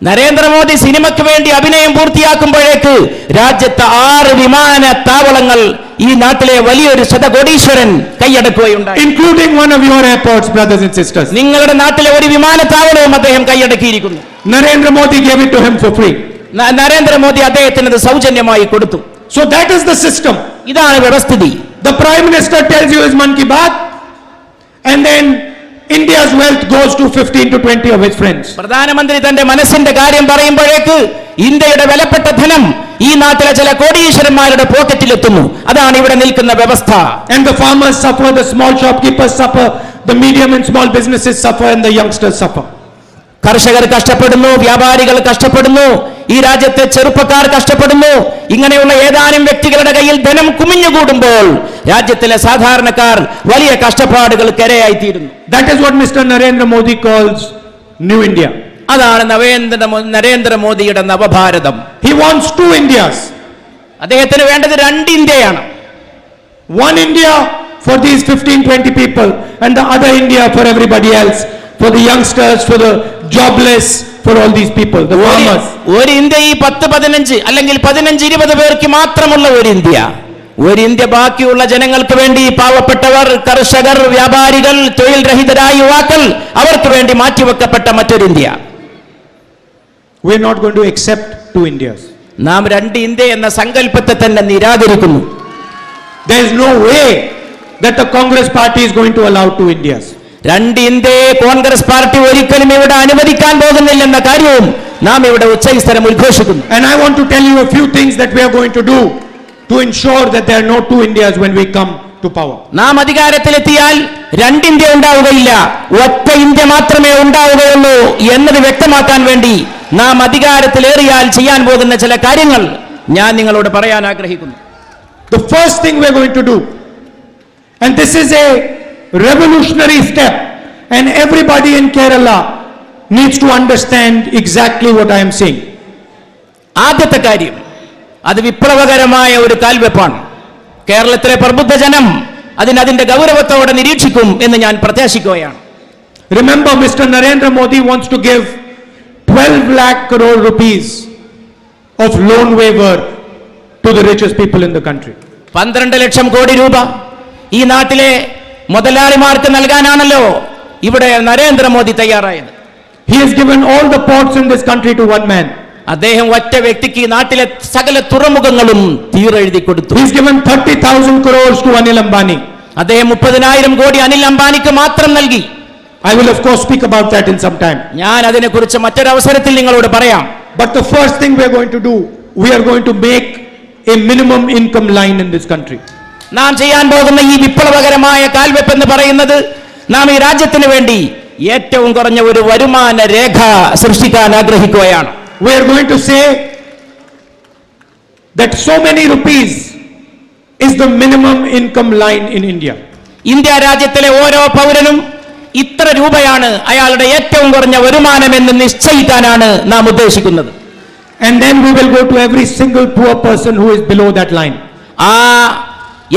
Narendra Modi സിനിമയ്ക്ക് വേണ്ടി അഭിനയം പൂർത്തിയാക്കുമ്പോഴേക്ക് രാജ്യത്തെ 6 വിമാനത്താവളങ്ങൾ ഈ നാട്ടിലെ വലിയൊരു ശതകോടീശ്വരൻ കൈയടക്കുകയുണ്ടായി. Including one of your airports, brothers and sisters. നിങ്ങളുടെ നാട്ടിലെ ഒരു വിമാനത്താവളവും അദ്ദേഹം കൈയടക്കിയിരിക്കുന്നു. Narendra Modi gave it to him for free. Narendra Modi അദ്ദേഹത്തിന് അത് സൗജന്യമായി കൊടുത്തു. So that is the system. ഇതാണ് വ്യവസ്ഥിതി. The Prime Minister tells you his Man Ki Baat, and then India's wealth goes to 15 to 20 of his friends. പ്രധാനമന്ത്രി തന്റെ മനസ്സിന്റെ കാര്യം പറയുമ്പോഴേക്ക് ഇന്ത്യയുടെ വിലപ്പെട്ട ധനം ഈ നാട്ടിലെ ചില കോടീശ്വരന്മാരുടെ പോക്കറ്റിലെത്തുന്നു. അതാണ് ഇവിടെ നിൽക്കുന്ന വ്യവസ്ഥ. And the farmers suffer, the small shopkeepers suffer, the medium and small businesses suffer, and the youngsters suffer. കർഷകർ കഷ്ടപ്പെടുന്നു, വ്യാപാരികൾ കഷ്ടപ്പെടുന്നു, ഈ രാജ്യത്തെ ചെറുപ്പക്കാർ കഷ്ടപ്പെടുന്നു. ഇങ്ങനെയുള്ള ഏതാനും വ്യക്തികളുടെ കയ്യിൽ ധനം കുമിഞ്ഞുകൂടുമ്പോൾ രാജ്യത്തിലെ സാധാരണക്കാർ വലിയ കഷ്ടപ്പാടുകൾക്ക് ഇരയായിത്തീരുന്നു. That is what Mr. Narendra Modi calls New India. അതാണ് നരേന്ദ്രമോദിയുടെ നവഭാരതം. He wants 2 Indias. അദ്ദേഹത്തിന് വേണ്ടത് 2 ഇന്ത്യയാണ്. One India for these 15-20 people, and the other India for everybody else, for the youngsters, for the jobless, for all these people, the farmers. ഒരു India ഈ 10-15 അല്ലെങ്കിൽ 15-20 പേർക്ക് മാത്രമുള്ള ഒരു ഇന്ത്യ. ഒരു ഇന്ത്യ ബാക്കിയുള്ള ജനങ്ങൾക്ക് വേണ്ടി, പാവപ്പെട്ടവർ, കർഷകർ, വ്യാപാരികൾ, തൊഴിൽ രഹിതരായ യുവാക്കൾ, അവർക്ക് വേണ്ടി മാറ്റിവെക്കപ്പെട്ട മറ്റൊരു India. We are not going to accept 2 Indias. നാം 2 ഇന്ത്യ എന്ന സങ്കല്പത്തെ തന്നെ നിരാകരിക്കുന്നു. There is no way that the Congress party is going to allow 2 Indias. 2 ഇന്ത്യയെ കോൺഗ്രസ് പാർട്ടി ഒരിക്കലും ഇവിടെ അനുവദിക്കാൻ പോകുന്നില്ലെന്ന കാര്യവും നാം ഇവിടെ ഉച്ചസ്ഥലം ഉദ്ഘോഷിക്കുന്നു. And I want to tell you a few things that we are going to do to ensure that there are no 2 Indias when we come to power. നാം അധികാരത്തിലെത്തിയാൽ 2 India ഉണ്ടാവുകയില്ല, ഒറ്റ ഇന്ത്യ മാത്രമേ ഉണ്ടാവുകയുള്ളൂ എന്നത് വ്യക്തമാക്കാൻ വേണ്ടി നാം അധികാരത്തിലേറിയാൽ ചെയ്യാൻ പോകുന്ന ചില കാര്യങ്ങൾ ഞാൻ നിങ്ങളോട് പറയാൻ ആഗ്രഹിക്കുന്നു. The first thing we are going to do, and this is a revolutionary step, and everybody in Kerala needs to understand exactly what I am saying. ആദ്യത്തെ കാര്യം, അത് വിപ്ലവകരമായ ഒരു കാൽവെപ്പാണ്. കേരളത്തിലെ പ്രബുദ്ധ ജനം അതിന്റെ ഗൗരവത്തോടെ നിരീക്ഷിക്കും എന്ന് ഞാൻ പ്രത്യാശിക്കുകയാണ്. Remember, Mr. Narendra Modi wants to give 12 lakh crore rupees of loan waiver to the richest people in the country. 12 lakh crore രൂപ ഈ നാട്ടിലെ മുതലാളിമാർക്ക് നൽകാനാണല്ലോ ഇവിടെ നരേന്ദ്രമോദി തയ്യാറായത്. He has given all the ports in this country to one man. അദ്ദേഹം ഒറ്റ വ്യക്തിക്ക് നാട്ടിലെ സകല തുറമുഖങ്ങളും തീരെഴുതി കൊടുത്തു. He has given 30,000 crores to Anil Ambani. അദ്ദേഹം 30,000 കോടി അനിൽ അംബാനിക്ക് മാത്രം നൽകി. I will of course speak about that in some time. ഞാൻ അതിനെക്കുറിച്ച് മറ്റൊരവസരത്തിൽ നിങ്ങളോട് പറയാം. But the first thing we are going to do, we are going to make a minimum income line in this country. നാം ചെയ്യാൻ പോകുന്ന ഈ വിപ്ലവകരമായ കാൽവെപ്പ് എന്ന് പറയുന്നത് നാം ഈ രാജ്യത്തിന് വേണ്ടി ഏറ്റവും കുറഞ്ഞ ഒരു വരുമാന രേഖ സൃഷ്ടിക്കാൻ ആഗ്രഹിക്കുകയാണ്. We are going to say that so many rupees is the minimum income line in India. India രാജ്യത്തിലെ ഓരോ പൗരനും ഇത്ര രൂപയാണ് അയാളുടെ ഏറ്റവും കുറഞ്ഞ വരുമാനമെന്ന് നിശ്ചയിക്കാനാണ് നാം ഉദ്ദേശിക്കുന്നത്. And then we will go to every single poor person who is below that line. ആ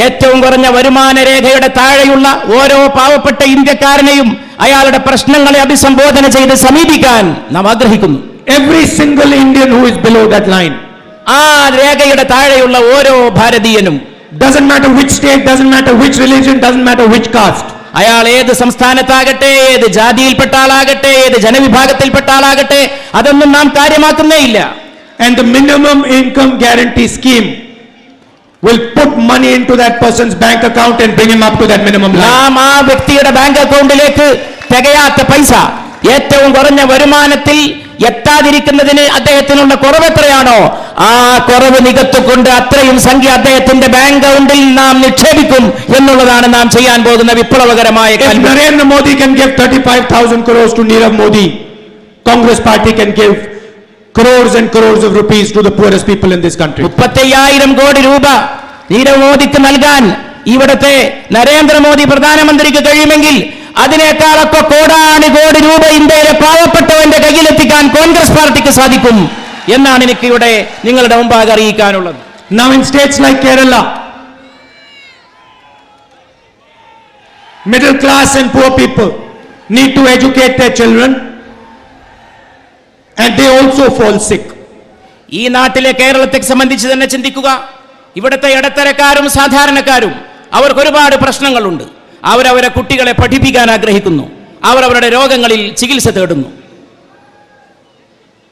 ഏറ്റവും കുറഞ്ഞ വരുമാന രേഖയുടെ താഴെയുള്ള ഓരോ പാവപ്പെട്ട ഇന്ത്യക്കാരനെയും അയാളുടെ പ്രശ്നങ്ങളെ അഭിസംബോധന ചെയ്ത് സമീപിക്കാൻ നാം ആഗ്രഹിക്കുന്നു. Every single Indian who is below that line. ആ രേഖയുടെ താഴെയുള്ള ഓരോ ഭാരതീയനും, doesn't matter which state, doesn't matter which religion, doesn't matter which caste. അയാൾ ഏത് സംസ്ഥാനത്താകട്ടെ, ഏത് ജാതിയിൽപ്പെട്ട ആളാകട്ടെ, ഏത് ജനവിഭാഗത്തിൽപ്പെട്ട ആളാകട്ടെ, അതൊന്നും നാം കാര്യമാക്കുന്നേ ഇല്ല. And the minimum income guarantee scheme will put money into that person's bank account and bring him up to that minimum line. നാം ആ വ്യക്തിയുടെ ബാങ്ക് അക്കൗണ്ടിലേക്ക് തികയാത്ത പൈസ, ഏറ്റവും കുറഞ്ഞ വരുമാനത്തിൽ എത്താതിരിക്കുന്നതിന് അദ്ദേഹത്തിനുള്ള കുറവ് എത്രയാണോ ആ കുറവ് നികത്തുകൊണ്ട് അത്രയും സംഖ്യ അദ്ദേഹത്തിന്റെ ബാങ്ക് അക്കൗണ്ടിൽ നാം നിക്ഷേപിക്കും എന്നുള്ളതാണ് നാം ചെയ്യാൻ പോകുന്ന വിപ്ലവകരമായ If Narendra Modi can give 35,000 crores to Nirav Modi, Congress party can give crores and crores of rupees to the poorest people in this country. 35,000 കോടി രൂപ നീരവ് മോദിക്ക് നൽകാൻ ഇവിടുത്തെ നരേന്ദ്രമോദി പ്രധാനമന്ത്രിക്ക് കഴിയുമെങ്കിൽ അതിനേക്കാളൊക്കെ കോടാനു കോടി രൂപ ഇന്ത്യയിലെ പാവപ്പെട്ടവന്റെ കയ്യിലെത്തിക്കാൻ കോൺഗ്രസ് പാർട്ടിക്ക് സാധിക്കും എന്നാണ് എനിക്ക് ഇവിടെ നിങ്ങളുടെ മുമ്പാകെ അറിയിക്കാനുള്ളത്. Now in states like Kerala, middle class and poor people need to educate their children and they also fall sick. ഈ നാട്ടിലെ കേരളത്തെ സംബന്ധിച്ച് തന്നെ ചിന്തിക്കുക. ഇവിടുത്തെ ഇടത്തരക്കാരും സാധാരണക്കാരും അവർക്ക് ഒരുപാട് പ്രശ്നങ്ങളുണ്ട്. അവരവരെ കുട്ടികളെ പഠിപ്പിക്കാൻ ആഗ്രഹിക്കുന്നു, അവരവരുടെ രോഗങ്ങളിൽ ചികിത്സ തേടുന്നു.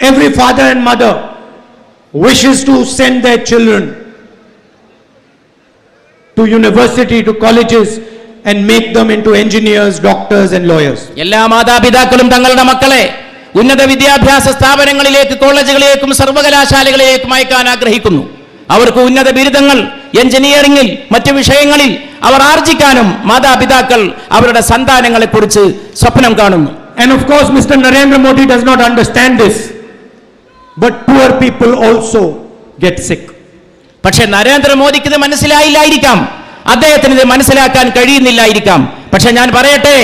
Every father and mother wishes to send their children to university, to colleges and make them into engineers, doctors and lawyers. എല്ലാ മാതാപിതാക്കളും തങ്ങളുടെ മക്കളെ ഉന്നത വിദ്യാഭ്യാസ സ്ഥാപനങ്ങളിലേക്ക്, കോളേജുകളിലേക്കും സർവകലാശാലകളിലേക്കും അയക്കാൻ ആഗ്രഹിക്കുന്നു. അവർക്ക് ഉന്നത ബിരുദങ്ങൾ എഞ്ചിനീയറിംഗിൽ മറ്റു വിഷയങ്ങളിൽ അവർ ആർജിക്കാനും മാതാപിതാക്കൾ അവരുടെ സന്താനങ്ങളെ കുറിച്ച് സ്വപ്നം കാണുന്നു. And of course Mr. Narendra Modi does not understand this, but poor people also get sick. പക്ഷെ നരേന്ദ്രമോദിക്ക് ഇത് മനസ്സിലായില്ലായിരിക്കാം, അദ്ദേഹത്തിന് ഇത് മനസ്സിലാക്കാൻ കഴിയുന്നില്ലായിരിക്കാം. പക്ഷെ ഞാൻ പറയട്ടെ,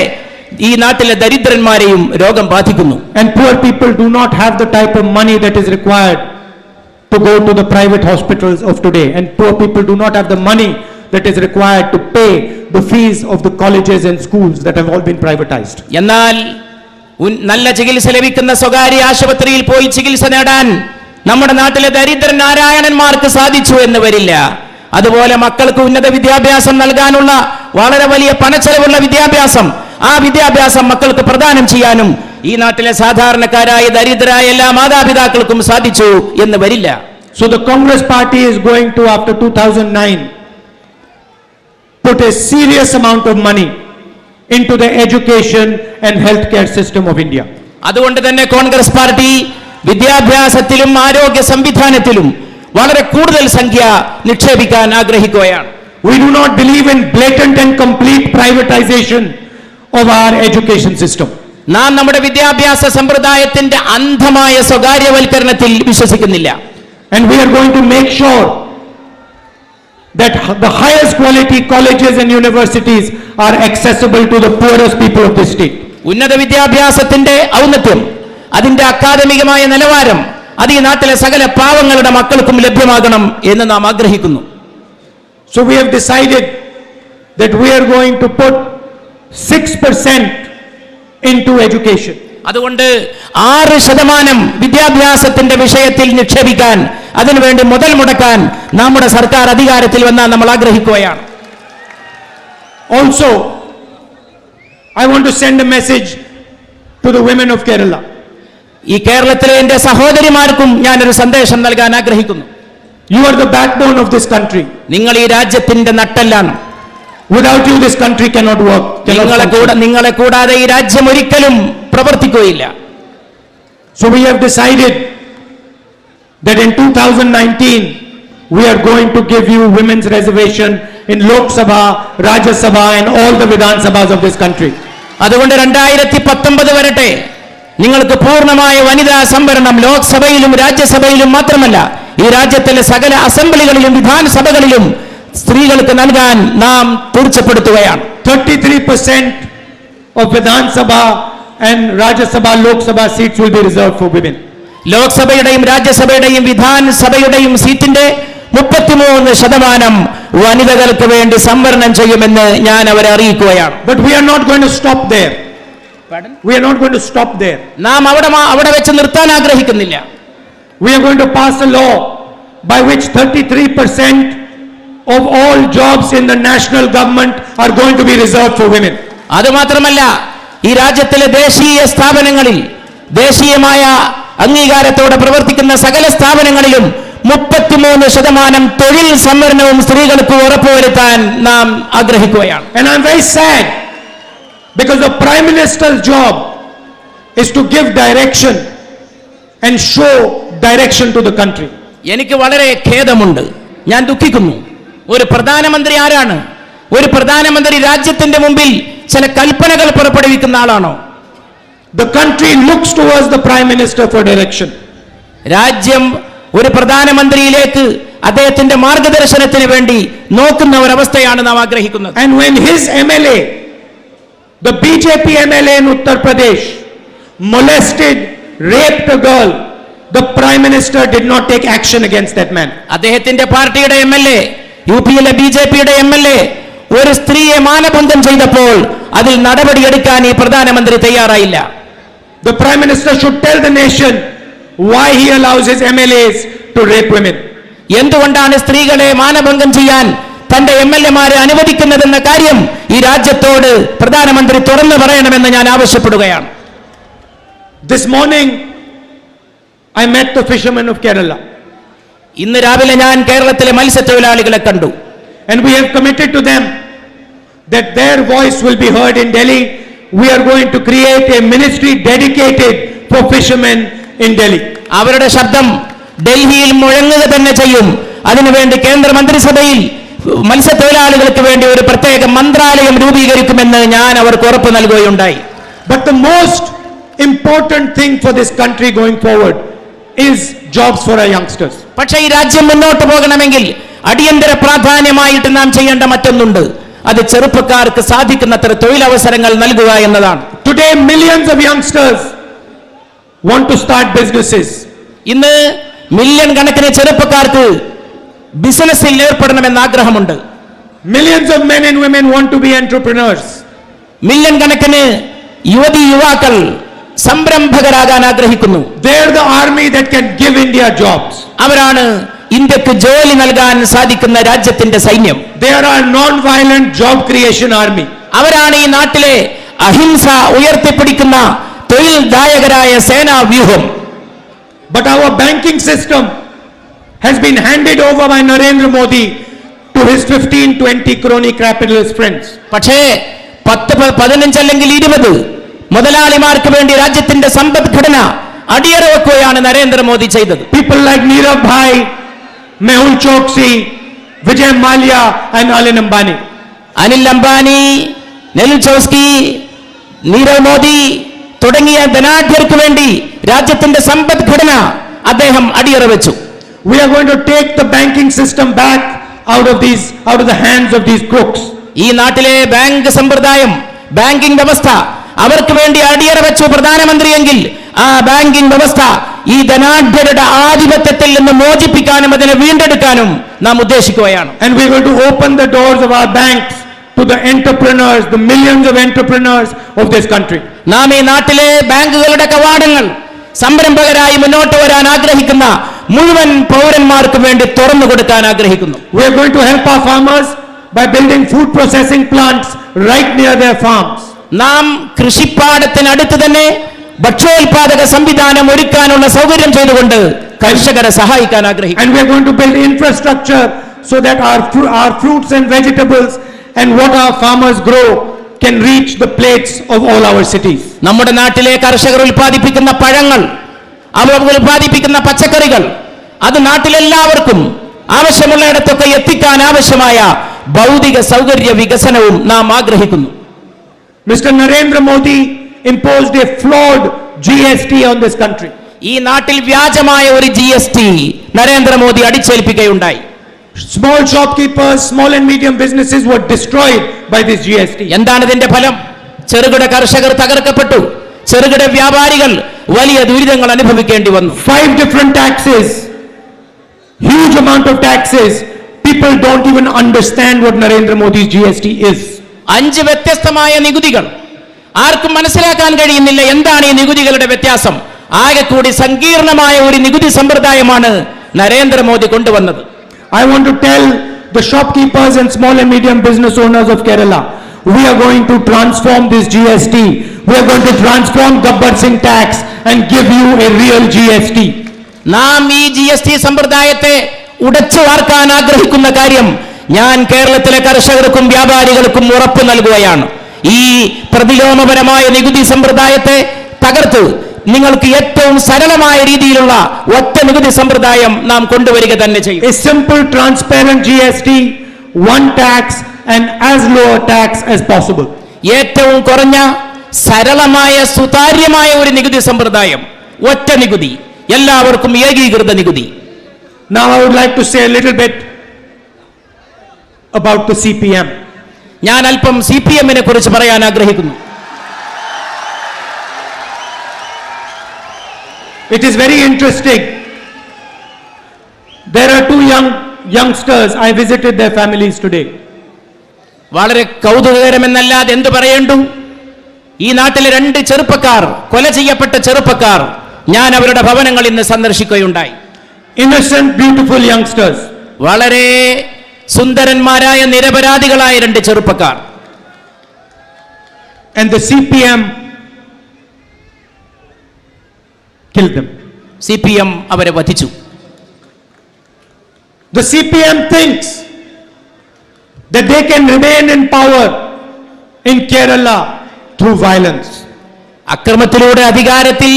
ഈ നാട്ടിലെ ദരിദ്രന്മാരെയും രോഗം ബാധിക്കുന്നു. And poor people do not have the type of money that is required to go to the private hospitals of today, and poor people do not have the money that is required to pay the fees of the colleges and schools that have all been privatized. എന്നാൽ നല്ല ചികിത്സ ലഭിക്കുന്ന സ്വകാര്യ ആശുപത്രിയിൽ പോയി ചികിത്സ നേടാൻ നമ്മുടെ നാട്ടിലെ ദരിദ്ര നാരായണന്മാർക്ക് സാധിച്ചു എന്ന് വരില്ല. അതുപോലെ മക്കൾക്ക് ഉന്നത വിദ്യാഭ്യാസം നൽകാനുള്ള വളരെ വലിയ പണച്ചെലവുള്ള വിദ്യാഭ്യാസം, ആ വിദ്യാഭ്യാസം മക്കൾക്ക് പ്രദാനം ചെയ്യാനും ഈ നാട്ടിലെ സാധാരണക്കാരായ ദരിദ്രരായ എല്ലാ മാതാപിതാക്കൾക്കും സാധിച്ചു എന്ന് വരില്ല. So the Congress party is going to, after 2009, put a serious amount of money into the education and healthcare system of India. അതുകൊണ്ട് തന്നെ കോൺഗ്രസ് പാർട്ടി വിദ്യാഭ്യാസത്തിലും ആരോഗ്യ സംവിധാനത്തിലും വളരെ കൂടുതൽ സംഖ്യ നിക്ഷേപിക്കാൻ ആഗ്രഹിക്കുകയാണ്. We do not believe in blatant and complete privatization of our education system. നാം നമ്മുടെ വിദ്യാഭ്യാസ സമ്പ്രദായത്തിന്റെ അന്ധമായ സ്വകാര്യവൽക്കരണത്തിൽ വിശ്വസിക്കുന്നില്ല. And we are going to make sure that the highest quality colleges and universities are accessible to the poorest people of this state. ഉന്നത വിദ്യാഭ്യാസത്തിന്റെ ഔന്നത്യം, അതിന്റെ അക്കാദമികമായ നിലവാരം അത് ഈ നാട്ടിലെ സകല പാവങ്ങളുടെ മക്കൾക്കും ലഭ്യമാകണം എന്ന് നാം ആഗ്രഹിക്കുന്നു. So we have decided that we are going to put 6% into education. അതുകൊണ്ട് 6% വിദ്യാഭ്യാസത്തിന്റെ വിഷയത്തിൽ നിക്ഷേപിക്കാൻ, അതിനുവേണ്ടി മുതൽ മുടക്കാൻ നമ്മുടെ സർക്കാർ അധികാരത്തിൽ വന്നാൽ നമ്മൾ ആഗ്രഹിക്കുകയാണ്. Also, I want to send a message to the women of Kerala. ഈ കേരളത്തിലെ എന്റെ സഹോദരിമാർക്കും ഞാനൊരു സന്ദേശം നൽകാൻ ആഗ്രഹിക്കുന്നു. You are the backbone of this country. നിങ്ങൾ ഈ രാജ്യത്തിന്റെ നട്ടെല്ലാണ്. Without you, this country cannot work. നിങ്ങളെ കൂടാതെ ഈ രാജ്യം ഒരിക്കലും പ്രവർത്തിക്കുകയില്ല. So we have decided that in 2019 we are going to give you women's reservation in Lok Sabha, Rajya Sabha and all the Vidhan Sabhas of this country. അതുകൊണ്ട് 2019 വരട്ടെ, നിങ്ങൾക്ക് പൂർണ്ണമായ വനിതാ സംവരണം ലോക്സഭയിലും രാജ്യസഭയിലും മാത്രമല്ല ഈ രാജ്യത്തിലെ സകല അസംബ്ലികളിലും വിധാനസഭകളിലും സ്ത്രീകൾക്ക് നൽകാൻ നാം തീർച്ചപ്പെടുത്തുകയാണ്. 33% of Vidhan Sabha and Rajya Sabha, Lok Sabha seats will be reserved for women. ലോക്സഭയുടെയും രാജ്യസഭയുടെയും വിധാനസഭയുടെയും സീറ്റിന്റെ 33% വനിതകൾക്ക് വേണ്ടി സംവരണം ചെയ്യുമെന്ന് ഞാൻ അവരെ അറിയിക്കുകയാണ്. But we are not going to stop there. We are not going to stop there. നാം അവിടെ വെച്ച് നിർത്താൻ ആഗ്രഹിക്കുന്നില്ല. We are going to pass a law by which 33% of all jobs in the national government are going to be reserved for women. അതുമാത്രമല്ല, ഈ രാജ്യത്തിലെ ദേശീയ സ്ഥാപനങ്ങളിൽ, ദേശീയമായ അംഗീകാരത്തോടെ പ്രവർത്തിക്കുന്ന സകല സ്ഥാപനങ്ങളിലും 33% തൊഴിൽ സംവരണവും സ്ത്രീകൾക്ക് ഉറപ്പുവരുത്താൻ നാം ആഗ്രഹിക്കുകയാണ്. And I am very sad because the Prime Minister's job is to give direction and show direction to the country. എനിക്ക് വളരെ ഖേദമുണ്ട്, ഞാൻ ദുഃഖിക്കുന്നു. ഒരു പ്രധാനമന്ത്രി ആരാണ്? ഒരു പ്രധാനമന്ത്രി രാജ്യത്തിന്റെ മുമ്പിൽ ചില കൽപ്പനകൾ പുറപ്പെടുവിക്കുന്ന ആളാണോ? The country looks towards the Prime Minister for direction. രാജ്യം ഒരു പ്രധാനമന്ത്രിയിലേക്ക് അദ്ദേഹത്തിന്റെ മാർഗദർശനത്തിന് വേണ്ടി നോക്കുന്ന ഒരവസ്ഥയാണ് നാം ആഗ്രഹിക്കുന്നത്. And when his MLA, the BJP MLA in Uttar Pradesh, molested, raped a girl, the Prime Minister did not take action against that man. അദ്ദേഹത്തിന്റെ പാർട്ടിയുടെ MLA, യുപിയിലെ BJPയുടെ MLA ഒരു സ്ത്രീയെ മാനഭംഗം ചെയ്തപ്പോൾ അതിൽ നടപടിയെടുക്കാൻ ഈ പ്രധാനമന്ത്രി തയ്യാറായില്ല. The Prime Minister should tell the nation why he allows his MLAs to rape women. എന്തുകൊണ്ടാണ് സ്ത്രീകളെ മാനഭംഗം ചെയ്യാൻ തന്റെ MLAമാരെ അനുവദിക്കുന്നതെന്ന കാര്യം ഈ രാജ്യത്തോട് പ്രധാനമന്ത്രി തുറന്നു പറയണമെന്ന് ഞാൻ ആവശ്യപ്പെടുകയാണ്. This morning I met the fishermen of Kerala. ഇന്ന് രാവിലെ ഞാൻ കേരളത്തിലെ മത്സ്യത്തൊഴിലാളികളെ കണ്ടു. And we have committed to them that their voice will be heard in Delhi. We are going to create a ministry dedicated for fishermen in Delhi. അവരുടെ ശബ്ദം ഡൽഹിയിൽ മുഴങ്ങുക തന്നെ ചെയ്യും. അതിനുവേണ്ടി കേന്ദ്ര മന്ത്രിസഭയിൽ മത്സ്യത്തൊഴിലാളികൾക്ക് വേണ്ടി ഒരു പ്രത്യേക മന്ത്രാലയം രൂപീകരിക്കുമെന്ന് ഞാൻ അവർക്ക് ഉറപ്പ് നൽകുകയുണ്ടായി. But the most important thing for this country going forward is jobs for our youngsters. പക്ഷേ ഈ രാജ്യം മുന്നോട്ട് പോകണമെങ്കിൽ അടിയന്തര പ്രാധാന്യമായിട്ട് നാം ചെയ്യേണ്ട മറ്റൊന്നുണ്ട്. അത് ചെറുപ്പക്കാർക്ക് സാധിക്കുന്നത്ര തൊഴിലവസരങ്ങൾ നൽകുക എന്നതാണ്. Today millions of youngsters want to start businesses. ഇന്ന് മില്യൺ കണക്കിന് ചെറുപ്പക്കാർക്ക് ബിസിനസ്സിൽ ഏർപ്പെടണമെന്ന് ആഗ്രഹമുണ്ട്. Millions of men and women want to be entrepreneurs. Million കണക്കിന് യുവാക്കൾ സംരംഭകരാകാൻ ആഗ്രഹിക്കുന്നു. They are the army that can give India jobs. അവരാണ് ഇന്ത്യക്ക് ജോലി നൽകാൻ സാധിക്കുന്ന രാജ്യത്തിന്റെ സൈന്യം. They are our non-violent job creation army. അവരാണ് ഈ നാട്ടിലെ അഹിംസ ഉയർത്തിപ്പിടിക്കുന്ന തൊഴിൽദായകരായ സേനാ വ്യൂഹം. But our banking system has been handed over by Narendra Modi to his 15-20 crony capitalist friends. പക്ഷേ 10-15 അല്ലെങ്കിൽ 20 മുതലാളിമാർക്ക് വേണ്ടി രാജ്യത്തിന്റെ സമ്പദ്ഘടന അടിയറവെക്കുകയാണ് നരേന്ദ്രമോദി ചെയ്തത്. People like Nirav Bhai, Mehul Choksi, Vijay Mallya and Anil Ambani. Anil Ambani, Mehul Choksi, Nirav Modi തുടങ്ങിയ ധനാഢ്യർക്ക് വേണ്ടി രാജ്യത്തിന്റെ സമ്പദ്ഘടന അദ്ദേഹം അടിയറവെച്ചു. We are going to take the banking system back out of the hands of these crooks. ഈ നാട്ടിലെ ബാങ്ക് സമ്പ്രദായം, ബാങ്കിംഗ് വ്യവസ്ഥ അവർക്ക് വേണ്ടി അടിയറവെച്ചു പ്രധാനമന്ത്രിയെങ്കിൽ ആ ബാങ്കിംഗ് വ്യവസ്ഥ ഈ ധനാഢ്യരുടെ ആധിപത്യത്തിൽ നിന്ന് മോചിപ്പിക്കാനും അതിനെ വീണ്ടെടുക്കാനും നാം ഉദ്ദേശിക്കുകയാണ്. And we are going to open the doors of our banks to the entrepreneurs, the millions of entrepreneurs of this country. നാം ഈ നാട്ടിലെ ബാങ്കുകളുടെ കവാടങ്ങൾ സംരംഭകരായി മുന്നോട്ട് വരാൻ ആഗ്രഹിക്കുന്ന മുഴുവൻ പൗരന്മാർക്കും വേണ്ടി തുറന്നു കൊടുക്കാൻ ആഗ്രഹിക്കുന്നു. We are going to help our farmers by building food processing plants right near their farms. നാം കൃഷിപ്പാടത്തിനടുത്ത് തന്നെ ഭക്ഷ്യോൽപാദക സംവിധാനം ഒരുക്കാനുള്ള സൗകര്യം ചെയ്തുകൊണ്ട് കർഷകരെ സഹായിക്കാൻ ആഗ്രഹിക്കുന്നു. And we are going to build infrastructure so that our fruits and vegetables and what our farmers grow can reach the plates of all our cities. നമ്മുടെ നാട്ടിലെ കർഷകർ ഉൽപ്പാദിപ്പിക്കുന്ന പഴങ്ങൾ, അവർ ഉൽപ്പാദിപ്പിക്കുന്ന പച്ചക്കറികൾ അത് നാട്ടിലെല്ലാവർക്കും ആവശ്യമുള്ളയിടത്തൊക്കെ എത്തിക്കാൻ ആവശ്യമായ ഭൗതിക സൗകര്യ വികസനവും നാം ആഗ്രഹിക്കുന്നു. Mr. Narendra Modi imposed a flawed GST on this country. ഈ നാട്ടിൽ വ്യാജമായ ഒരു GST Narendra Modi അടിച്ചേൽപ്പിക്കുകയുണ്ടായി. Small shopkeepers, small and medium businesses were destroyed by this GST. എന്താണ് ഇതിന്റെ ഫലം? ചെറുകിട കർഷകർ തകർക്കപ്പെട്ടു, ചെറുകിട വ്യാപാരികൾ വലിയ ദുരിതങ്ങൾ അനുഭവിക്കേണ്ടി വന്നു. 5 different taxes, huge amount of taxes. People don't even understand what Narendra Modi's GST is. 5 വ്യത്യസ്തമായ നികുതികൾ, ആർക്കും മനസ്സിലാക്കാൻ കഴിയുന്നില്ല എന്താണ് ഈ നികുതികളുടെ വ്യത്യാസം. ആകെ കൂടി സങ്കീർണമായ ഒരു നികുതി സമ്പ്രദായമാണ് നരേന്ദ്രമോദി കൊണ്ടുവന്നത്. I want to tell the shopkeepers and small and medium business owners of Kerala, we are going to transform this GST. We are going to transform Gabbar Singh tax and give you a real GST. നാം ഈ GST സമ്പ്രദായത്തെ ഉടച്ചു വാർക്കാൻ ആഗ്രഹിക്കുന്ന കാര്യം ഞാൻ കേരളത്തിലെ കർഷകർക്കും വ്യാപാരികൾക്കും ഉറപ്പ് നൽകുകയാണ്. ഈ പ്രതിലോമപരമായ നികുതി സമ്പ്രദായത്തെ തകർത്ത് നിങ്ങൾക്ക് ഏറ്റവും സരളമായ രീതിയിലുള്ള ഒറ്റ നികുതി സമ്പ്രദായം നാം കൊണ്ടുവരിക തന്നെ ചെയ്യും. A simple, transparent GST, one tax and as low a tax as possible. ഏറ്റവും കുറഞ്ഞ സരളമായ സുതാര്യമായ ഒരു നികുതി സമ്പ്രദായം, ഒറ്റ നികുതി, എല്ലാവർക്കും ഏകീകൃത നികുതി. Now I would like to say a little bit about the CPM. ഞാൻ അല്പം CPM-നെ കുറിച്ച് പറയാൻ ആഗ്രഹിക്കുന്നു. It is very interesting. There are 2 youngsters. I visited their families today. വളരെ കൗതുകകരമെന്നല്ലാതെ എന്ത് പറയേണ്ടു, ഈ നാട്ടിലെ 2 ചെറുപ്പക്കാർ, കൊല ചെയ്യപ്പെട്ട ചെറുപ്പക്കാർ, ഞാൻ അവരുടെ ഭവനങ്ങൾ ഇന്ന് സന്ദർശിക്കുകയുണ്ടായി. Innocent, beautiful youngsters. വളരെ സുന്ദരന്മാരായ നിരപരാധികളായ 2 ചെറുപ്പക്കാർ. And the CPM killed them. CPM അവരെ വധിച്ചു. The CPM thinks that they can remain in power in Kerala through violence. അക്രമത്തിലൂടെ അധികാരത്തിൽ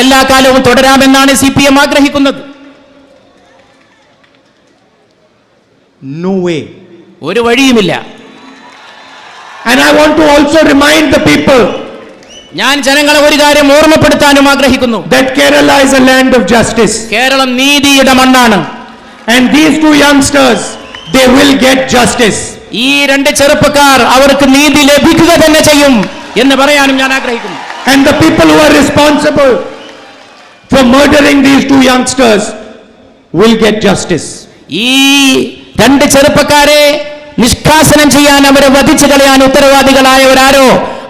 എല്ലാ കാലവും തുടരാമെന്നാണ് CPM ആഗ്രഹിക്കുന്നത്. No way. ഒരു വഴിയുമില്ല. And I want to also remind the people ഞാൻ ജനങ്ങളെ ഒരു കാര്യം ഓർമ്മപ്പെടുത്താനും ആഗ്രഹിക്കുന്നു. that Kerala is a land of justice. Keralam നീതിയുടെ മണ്ണാണ്. And these 2 youngsters, they will get justice. ഈ 2 ചെറുപ്പക്കാർ അവർക്ക് നീതി ലഭിക്കുക തന്നെ ചെയ്യും എന്ന് പറയാനും ഞാൻ ആഗ്രഹിക്കുന്നു. And the people who are responsible for murdering these 2 youngsters will get justice. ഈ 2 ചെറുപ്പക്കാരെ നിഷ്കാസനം ചെയ്യാൻ, അവരെ വധിച്ചു കളയാൻ ഉത്തരവാദികളായവരാരോ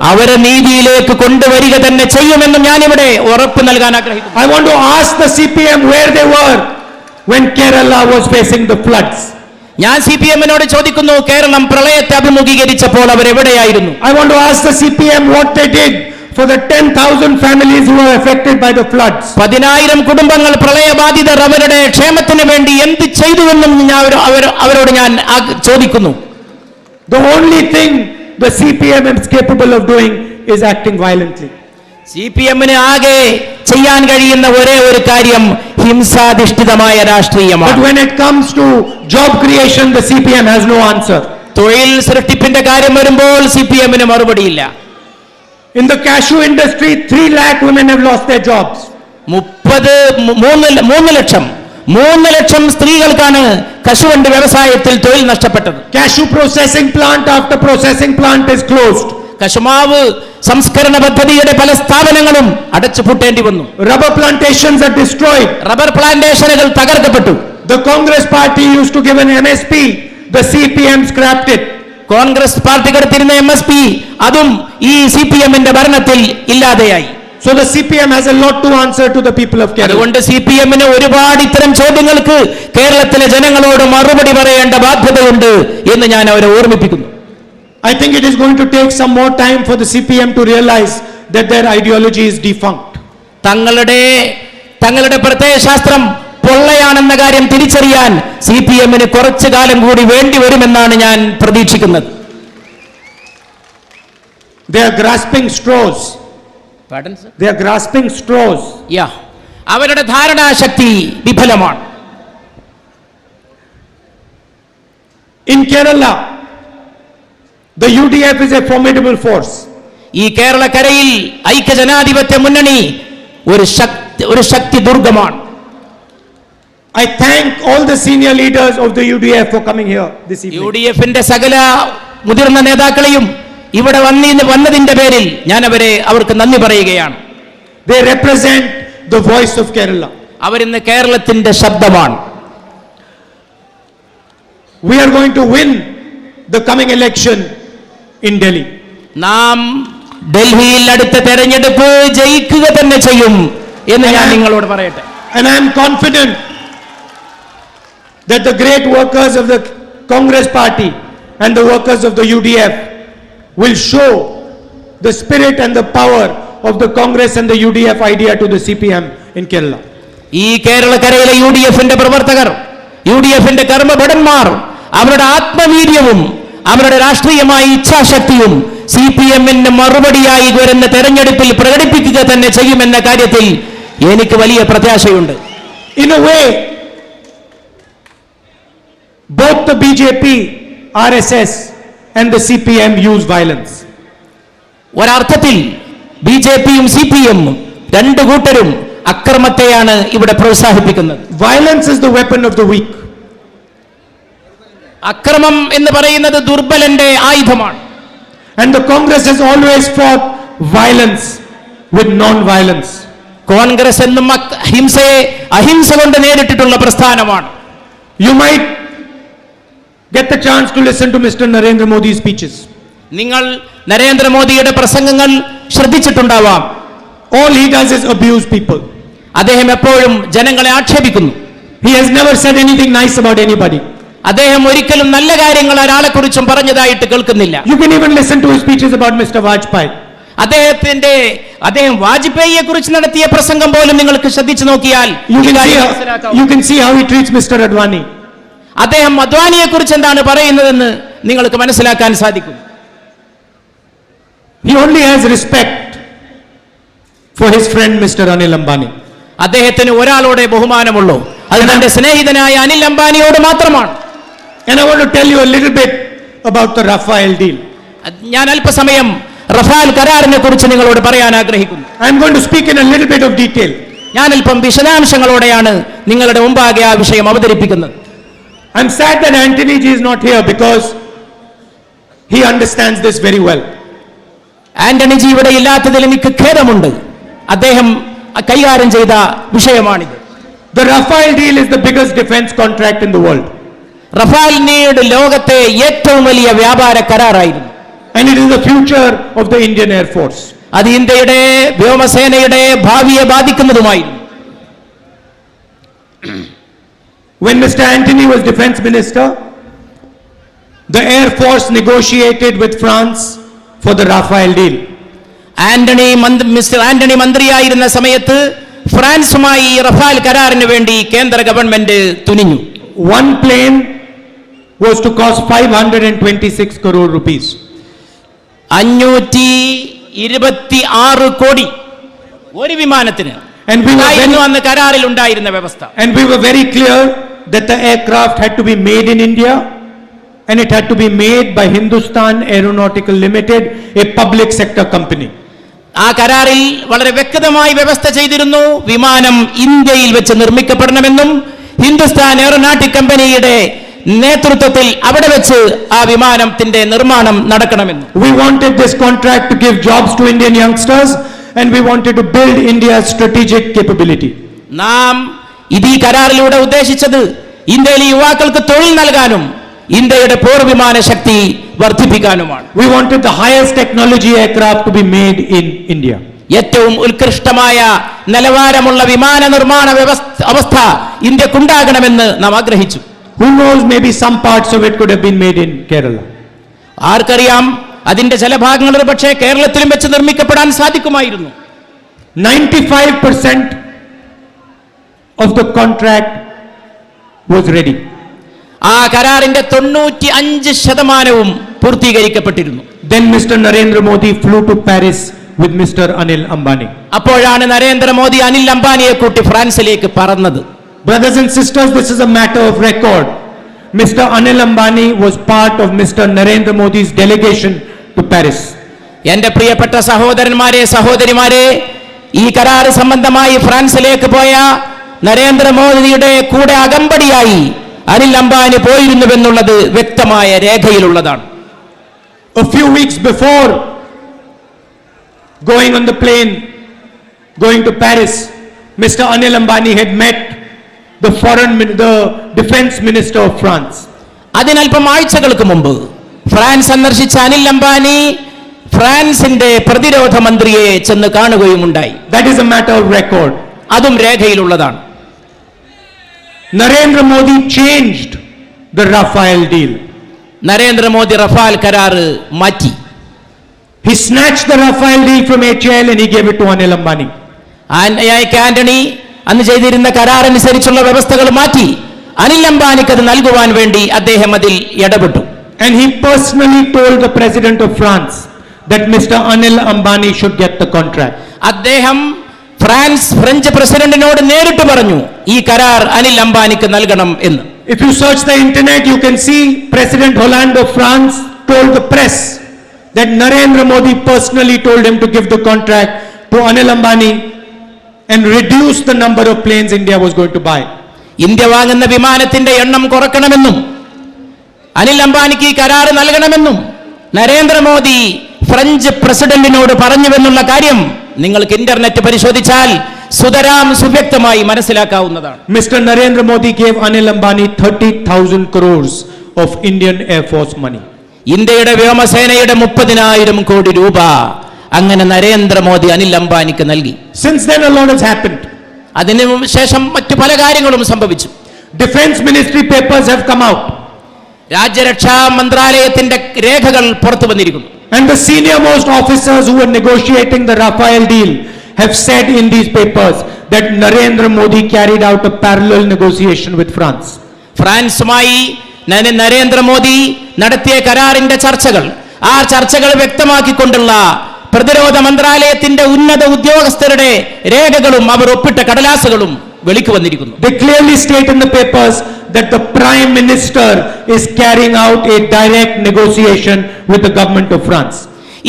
അവരെ നീതിയിലേക്ക് കൊണ്ടുവരിക തന്നെ ചെയ്യുമെന്നും ഞാനിവിടെ ഉറപ്പ് നൽകാൻ ആഗ്രഹിക്കുന്നു. I want to ask the CPM where they were when Kerala was facing the floods. ഞാൻ CPM-നോട് ചോദിക്കുന്നു, കേരളം പ്രളയത്തെ അഭിമുഖീകരിച്ചപ്പോൾ അവരെവിടെയായിരുന്നു? I want to ask the CPM what they did for the 10,000 families who were affected by the floods. 10,000 കുടുംബങ്ങൾ പ്രളയബാധിതർ അവരുടെ ക്ഷേമത്തിന് വേണ്ടി എന്ത് ചെയ്തുവെന്നും അവരോട് ഞാൻ ചോദിക്കുന്നു. The only thing the CPM is capable of doing is acting violently. CPM-ന് ആകെ ചെയ്യാൻ കഴിയുന്ന ഒരേ ഒരു കാര്യം ഹിംസാധിഷ്ഠിതമായ രാഷ്ട്രീയമാണ്. But when it comes to job creation, the CPM has no answer. തൊഴിൽ സൃഷ്ടിപ്പിന്റെ കാര്യം വരുമ്പോൾ CPM-ന് മറുപടിയില്ല. In the cashew industry, 3 lakh women have lost their jobs. 3 ലക്ഷം സ്ത്രീകൾക്കാണ് കശുവണ്ടി വ്യവസായത്തിൽ തൊഴിൽ നഷ്ടപ്പെട്ടത്. Cashew processing plant after processing plant is closed. കശുമാവ് സംസ്കരണ പദ്ധതിയുടെ പല സ്ഥാപനങ്ങളും അടച്ചുപൂട്ടേണ്ടി വന്നു. Rubber plantations are destroyed. Rubber പ്ലാന്റേഷനുകൾ തകർക്കപ്പെട്ടു. The Congress party used to give an MSP the CPM scrapped it. Congress party കെടുത്തിരുന്ന MSP അതും ഈ CPM-ന്റെ ഭരണത്തിൽ ഇല്ലാതെയായി. So the CPM has a lot to answer to the people of Kerala. അതുകൊണ്ട് CPM-ന് ഒരുപാട് ഇത്തരം ചോദ്യങ്ങൾക്ക് കേരളത്തിലെ ജനങ്ങളോട് മറുപടി പറയേണ്ട ബാധ്യതയുണ്ട് എന്ന് ഞാൻ അവരെ ഓർമ്മിപ്പിക്കുന്നു. I think it is going to take some more time for the CPM to realize that their ideology is defunct. തങ്ങളുടെ പ്രത്യയശാസ്ത്രം പൊള്ളയാണെന്ന കാര്യം തിരിച്ചറിയാൻ CPM-ന് കുറച്ചു കാലം കൂടി വേണ്ടി വരുമെന്നാണ് ഞാൻ പ്രതീക്ഷിക്കുന്നത്. They are grasping straws. Pardon, sir? They are grasping straws. Yeah. അവരുടെ ധാരണാശക്തി വിഫലമാണ്. In Kerala, the UDF is a formidable force. ഈ കേരളക്കരയിൽ ഐക്യജനാധിപത്യ മുന്നണി ഒരു ശക്തി ദുർഗമാണ്. I thank all the senior leaders of the UDF for coming here this evening. UDF-ന്റെ സകല മുതിർന്ന നേതാക്കളെയും ഇവിടെ വന്നതിന്റെ പേരിൽ ഞാൻ അവർക്ക് നന്ദി പറയുകയാണ്. They represent the voice of Kerala. അവരിന്ന് കേരളത്തിന്റെ ശബ്ദമാണ്. We are going to win the coming election in Delhi. നാം ഡൽഹിയിൽ അടുത്ത തെരഞ്ഞെടുപ്പ് ജയിക്കുക തന്നെ ചെയ്യും എന്ന് ഞാൻ നിങ്ങളോട് പറയട്ടെ. And I am confident that the great workers of the Congress party and the workers of the UDF will show the spirit and the power of the Congress and the UDF idea to the CPM in Kerala. ഈ കേരളക്കരയിലെ UDF-ന്റെ പ്രവർത്തകർ, UDF-ന്റെ കർമ്മഭടന്മാർ അവരുടെ ആത്മവീര്യവും അവരുടെ രാഷ്ട്രീയമായ ഇച്ഛാശക്തിയും CPM-ന് മറുപടിയായി വരുന്ന തെരഞ്ഞെടുപ്പിൽ പ്രകടിപ്പിക്കുക തന്നെ ചെയ്യുമെന്ന കാര്യത്തിൽ എനിക്ക് വലിയ പ്രത്യാശയുണ്ട്. In a way, both the BJP, RSS and the CPM use violence. ഒരർത്ഥത്തിൽ BJP-യും CPM-ഉം രണ്ടു കൂട്ടരും അക്രമത്തെയാണ് ഇവിടെ പ്രോത്സാഹിപ്പിക്കുന്നത്. Violence is the weapon of the weak. അക്രമം എന്ന് പറയുന്നത് ദുർബലന്റെ ആയുധമാണ്. And the Congress has always fought violence with non-violence. Congress എന്നും ഹിംസയെ അഹിംസ കൊണ്ട് നേരിട്ടിട്ടുള്ള പ്രസ്ഥാനമാണ്. You might get the chance to listen to Mr. Narendra Modi's speeches. നിങ്ങൾ നരേന്ദ്രമോദിയുടെ പ്രസംഗങ്ങൾ ശ്രദ്ധിച്ചിട്ടുണ്ടാവാം. All he does is abuse people. അദ്ദേഹം എപ്പോഴും ജനങ്ങളെ ആക്ഷേപിക്കുന്നു. He has never said anything nice about anybody. അദ്ദേഹം ഒരിക്കലും നല്ല കാര്യങ്ങൾ ഒരാളെക്കുറിച്ചും പറഞ്ഞതായിട്ട് കേൾക്കുന്നില്ല. You can even listen to his speeches about Mr. Vajpayee. അദ്ദേഹം വാജ്പേയിയെ കുറിച്ച് നടത്തിയ പ്രസംഗം പോലും നിങ്ങൾക്ക് ശ്രദ്ധിച്ചു നോക്കിയാൽ You can see how he treats Mr. Advani. അദ്ദേഹം അദ്വാനിയെ കുറിച്ച് എന്താണ് പറയുന്നതെന്ന് നിങ്ങൾക്ക് മനസ്സിലാക്കാൻ സാധിക്കും. He only has respect for his friend Mr. Anil Ambani. അദ്ദേഹത്തിന് ഒരാളോടെ ബഹുമാനമുള്ളൂ, അത് തന്റെ സ്നേഹിതനായ അനിൽ അംബാനിയോട് മാത്രമാണ്. And I want to tell you a little bit about the Rafale deal. ഞാൻ അല്പസമയം റഫാൽ കരാറിനെ കുറിച്ച് നിങ്ങളോട് പറയാൻ ആഗ്രഹിക്കുന്നു. I am going to speak in a little bit of detail. ഞാൻ അല്പം വിശദാംശങ്ങളോടെയാണ് നിങ്ങളുടെ മുമ്പാകെ ആ വിഷയം അവതരിപ്പിക്കുന്നത്. I am sad that Antony Ji is not here because he understands this very well. Antony G ഇവിടെ ഇല്ലാത്തതിൽ എനിക്ക് ഖേദമുണ്ട്. അദ്ദേഹം കൈകാര്യം ചെയ്ത വിഷയമാണിത്. The Rafale deal is the biggest defense contract in the world. Rafale need ലോകത്തെ ഏറ്റവും വലിയ വ്യാപാര കരാറായിരുന്നു. And it is the future of the Indian Air Force. അത് ഇന്ത്യയുടെ വ്യോമസേനയുടെ ഭാവിയെ ബാധിക്കുന്നതുമായിരുന്നു. When Mr. Antony was defense minister, the Air Force negotiated with France for the Rafale deal. Mister Antony മന്ത്രിയായിരുന്ന സമയത്ത് ഫ്രാൻസുമായി റഫാൽ കരാറിന് വേണ്ടി കേന്ദ്ര government തുനിഞ്ഞു. One plane was to cost 526 crore rupees. 526 കോടി ഒരു വിമാനത്തിന് അന്ന് കരാറിൽ ഉണ്ടായിരുന്ന വ്യവസ്ഥ. And we were very clear that the aircraft had to be made in India and it had to be made by Hindustan Aeronautical Limited, a public sector company. ആ കരാറിൽ വളരെ വ്യക്തമായി വ്യവസ്ഥ ചെയ്തിരുന്നു, വിമാനം ഇന്ത്യയിൽ വെച്ച് നിർമ്മിക്കപ്പെടണമെന്നും ഹിന്ദുസ്ഥാൻ എയറോനോട്ടിക് കമ്പനിയുടെ നേതൃത്വത്തിൽ അവിടെ വെച്ച് ആ വിമാനത്തിന്റെ നിർമ്മാണം നടക്കണമെന്നും. We wanted this contract to give jobs to Indian youngsters and we wanted to build India's strategic capability. നാം ഈ കരാറിലൂടെ ഉദ്ദേശിച്ചത് ഇന്ത്യയിലെ യുവാക്കൾക്ക് തൊഴിൽ നൽകാനും ഇന്ത്യയുടെ പോർവിമാന ശക്തി വർദ്ധിപ്പിക്കാനുമാണ്. We wanted the highest technology aircraft to be made in India. ഏറ്റവും ഉത്കൃഷ്ടമായ നിലവാരമുള്ള വിമാന നിർമ്മാണ അവസ്ഥ ഇന്ത്യക്കുണ്ടാകണമെന്ന് നാം ആഗ്രഹിച്ചു. Who knows, maybe some parts of it could have been made in Kerala. ആർക്കറിയാം, അതിന്റെ ചില ഭാഗങ്ങൾ പക്ഷേ കേരളത്തിലും വെച്ച് നിർമ്മിക്കപ്പെടാൻ സാധിക്കുമായിരുന്നു. 95% of the contract was ready. ആ കരാറിന്റെ 95% പൂർത്തീകരിക്കപ്പെട്ടിരുന്നു. Then Mr. Narendra Modi flew to Paris with Mr. Anil Ambani. അപ്പോഴാണ് നരേന്ദ്രമോദി അനിൽ അംബാനിയെ കൂട്ടി ഫ്രാൻസിലേക്ക് പറന്നത്. Brothers and sisters, this is a matter of record. Mr. Anil Ambani was part of Mr. Narendra Modi's delegation to Paris. എന്റെ പ്രിയപ്പെട്ട സഹോദരന്മാരെ, സഹോദരിമാരെ, ഈ കരാർ സംബന്ധമായി ഫ്രാൻസിലേക്ക് പോയ നരേന്ദ്രമോദിയുടെ കൂടെ അകമ്പടിയായി അനിൽ അംബാനി പോയിരുന്നുവെന്നുള്ളത് വ്യക്തമായ രേഖയിലുള്ളതാണ്. A few weeks before going on the plane, going to Paris, Mr. Anil Ambani had met the defense minister of France. അതിനൽപ്പം ആഴ്ചകൾക്ക് മുമ്പ് ഫ്രാൻസ് സന്ദർശിച്ച അനിൽ അംബാനി ഫ്രാൻസിന്റെ പ്രതിരോധ മന്ത്രിയെ ചെന്ന് കാണുകയുമുണ്ടായി. That is a matter of record. അതും രേഖയിലുള്ളതാണ്. Narendra Modi changed the Rafale deal. Narendra Modi Rafale കരാർ മാറ്റി. He snatched the Rafale deal from HAL and he gave it to Anil Ambani. Antony അന്ന് ചെയ്തിരുന്ന കരാർ അനുസരിച്ചുള്ള വ്യവസ്ഥകൾ മാറ്റി അനിൽ അംബാനിക്ക് അത് നൽകുവാൻ വേണ്ടി അദ്ദേഹം അതിൽ ഇടപെട്ടു. And he personally told the president of France that Mr. Anil Ambani should get the contract. അദ്ദേഹം ഫ്രഞ്ച് പ്രസിഡന്റിനോട് നേരിട്ട് പറഞ്ഞു ഈ കരാർ അനിൽ അംബാനിക്ക് നൽകണം എന്ന്. If you search the internet, you can see President Hollande of France told the press that Narendra Modi personally told him to give the contract to Anil Ambani and reduce the number of planes India was going to buy. India വാങ്ങുന്ന വിമാനത്തിന്റെ എണ്ണം കുറക്കണമെന്നും അനിൽ അംബാനിക്ക് ഈ കരാർ നൽകണമെന്നും Narendra Modi French പ്രസിഡന്റിനോട് പറഞ്ഞുവെന്നുള്ള കാര്യം നിങ്ങൾക്ക് internet പരിശോധിച്ചാൽ സുതരാം സുവ്യക്തമായി മനസ്സിലാക്കാവുന്നതാണ്. Mr. Narendra Modi gave Anil Ambani 30,000 crores of Indian Air Force money. ഇന്ത്യയുടെ വ്യോമസേനയുടെ 30,000 കോടി രൂപ അങ്ങനെ നരേന്ദ്രമോദി അനിൽ അംബാനിക്ക് നൽകി. Since then a lot has happened. അതിനുശേഷം മറ്റു പല കാര്യങ്ങളും സംഭവിച്ചു. Defense Ministry papers have come out. രാജ്യരക്ഷാ മന്ത്രാലയത്തിന്റെ രേഖകൾ പുറത്തു വന്നിരിക്കുന്നു. And the senior most officers who were negotiating the Rafale deal have said in these papers that Narendra Modi carried out a parallel negotiation with France. ഫ്രാൻസുമായി Narendra Modi നടത്തിയ കരാറിന്റെ ചർച്ചകൾ, ആ ചർച്ചകൾ വ്യക്തമാക്കിക്കൊണ്ടുള്ള പ്രതിരോധ മന്ത്രാലയത്തിന്റെ ഉന്നത ഉദ്യോഗസ്ഥരുടെ രേഖകളും അവർ ഒപ്പിട്ട കടലാസുകളും വെളിക്ക് വന്നിരിക്കുന്നു. They clearly state in the papers that the Prime Minister is carrying out a direct negotiation with the government of France.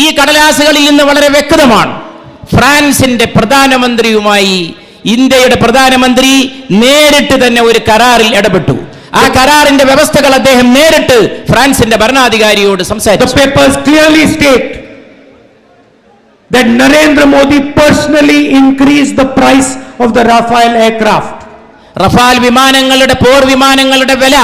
ഈ കടലാസുകളിൽ നിന്ന് വളരെ വ്യക്തമാണ് ഫ്രാൻസിന്റെ പ്രധാനമന്ത്രിയുമായി ഇന്ത്യയുടെ പ്രധാനമന്ത്രി നേരിട്ട് തന്നെ ഒരു കരാറിൽ ഇടപെട്ടു. ആ കരാറിന്റെ വ്യവസ്ഥകൾ അദ്ദേഹം നേരിട്ട് ഫ്രാൻസിന്റെ ഭരണാധികാരിയോട് സംസാരിച്ചു. The papers clearly state that Narendra Modi personally increased the price of the Rafale aircraft. Rafale വിമാനങ്ങളുടെ പോർ വിമാനങ്ങളുടെ വില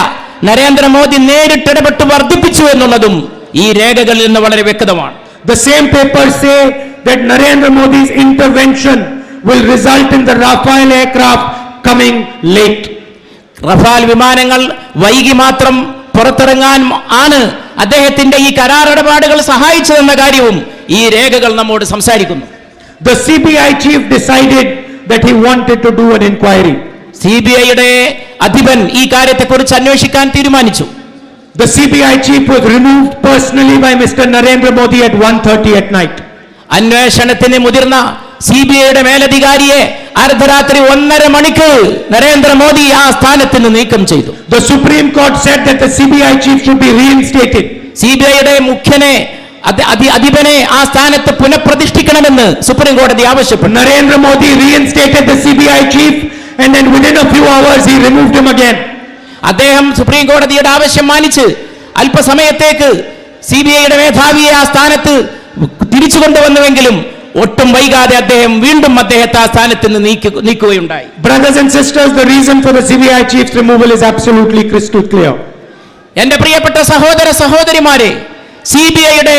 നരേന്ദ്രമോദി നേരിട്ട് ഇടപെട്ട് വർദ്ധിപ്പിച്ചു എന്നുള്ളതും ഈ രേഖകളിൽ നിന്ന് വളരെ വ്യക്തമാണ്. The same papers say that Narendra Modi's intervention will result in the Rafale aircraft coming late. Rafale വിമാനങ്ങൾ വൈകി മാത്രം പുറത്തിറങ്ങാൻ ആണ് അദ്ദേഹത്തിന്റെ ഈ കരാർ ഇടപാടുകൾ സഹായിച്ചതെന്ന കാര്യവും ഈ രേഖകൾ നമ്മോട് സംസാരിക്കുന്നു. The CBI chief decided that he wanted to do an inquiry. CBIയുടെ അധിപൻ ഈ കാര്യത്തെക്കുറിച്ച് അന്വേഷിക്കാൻ തീരുമാനിച്ചു. The CBI chief was removed personally by Mr. Narendra Modi at 1:30 at night. അന്വേഷണത്തിന് മുതിർന്ന CBIയുടെ മേലധികാരിയെ അർദ്ധരാത്രി 1:30 മണിക്ക് നരേന്ദ്രമോദി ആ സ്ഥാനത്ത് നിന്ന് നീക്കം ചെയ്തു. The Supreme Court said that the CBI chief should be reinstated. CBIയുടെ മുഖ്യനെ അധിപനെ ആ സ്ഥാനത്ത് പുനഃപ്രതിഷ്ഠിക്കണമെന്ന് സുപ്രീം കോടതി ആവശ്യപ്പെട്ടു. Narendra Modi reinstated the CBI chief and then within a few hours he removed him again. അദ്ദേഹം സുപ്രീം കോടതിയുടെ ആവശ്യം മാനിച്ച് അല്പസമയത്തേക്ക് CBIയുടെ മേധാവിയെ ആ സ്ഥാനത്ത് തിരിച്ചു കൊണ്ടുവന്നുവെങ്കിലും ഒട്ടും വൈകാതെ അദ്ദേഹം വീണ്ടും അദ്ദേഹത്തെ ആ സ്ഥാനത്ത് നിന്ന് നീക്കുകയുണ്ടായി. Brothers and sisters, the reason for the CBI chief's removal is absolutely crystal clear. എന്റെ പ്രിയപ്പെട്ട സഹോദര സഹോദരിമാരെ, CBIയുടെ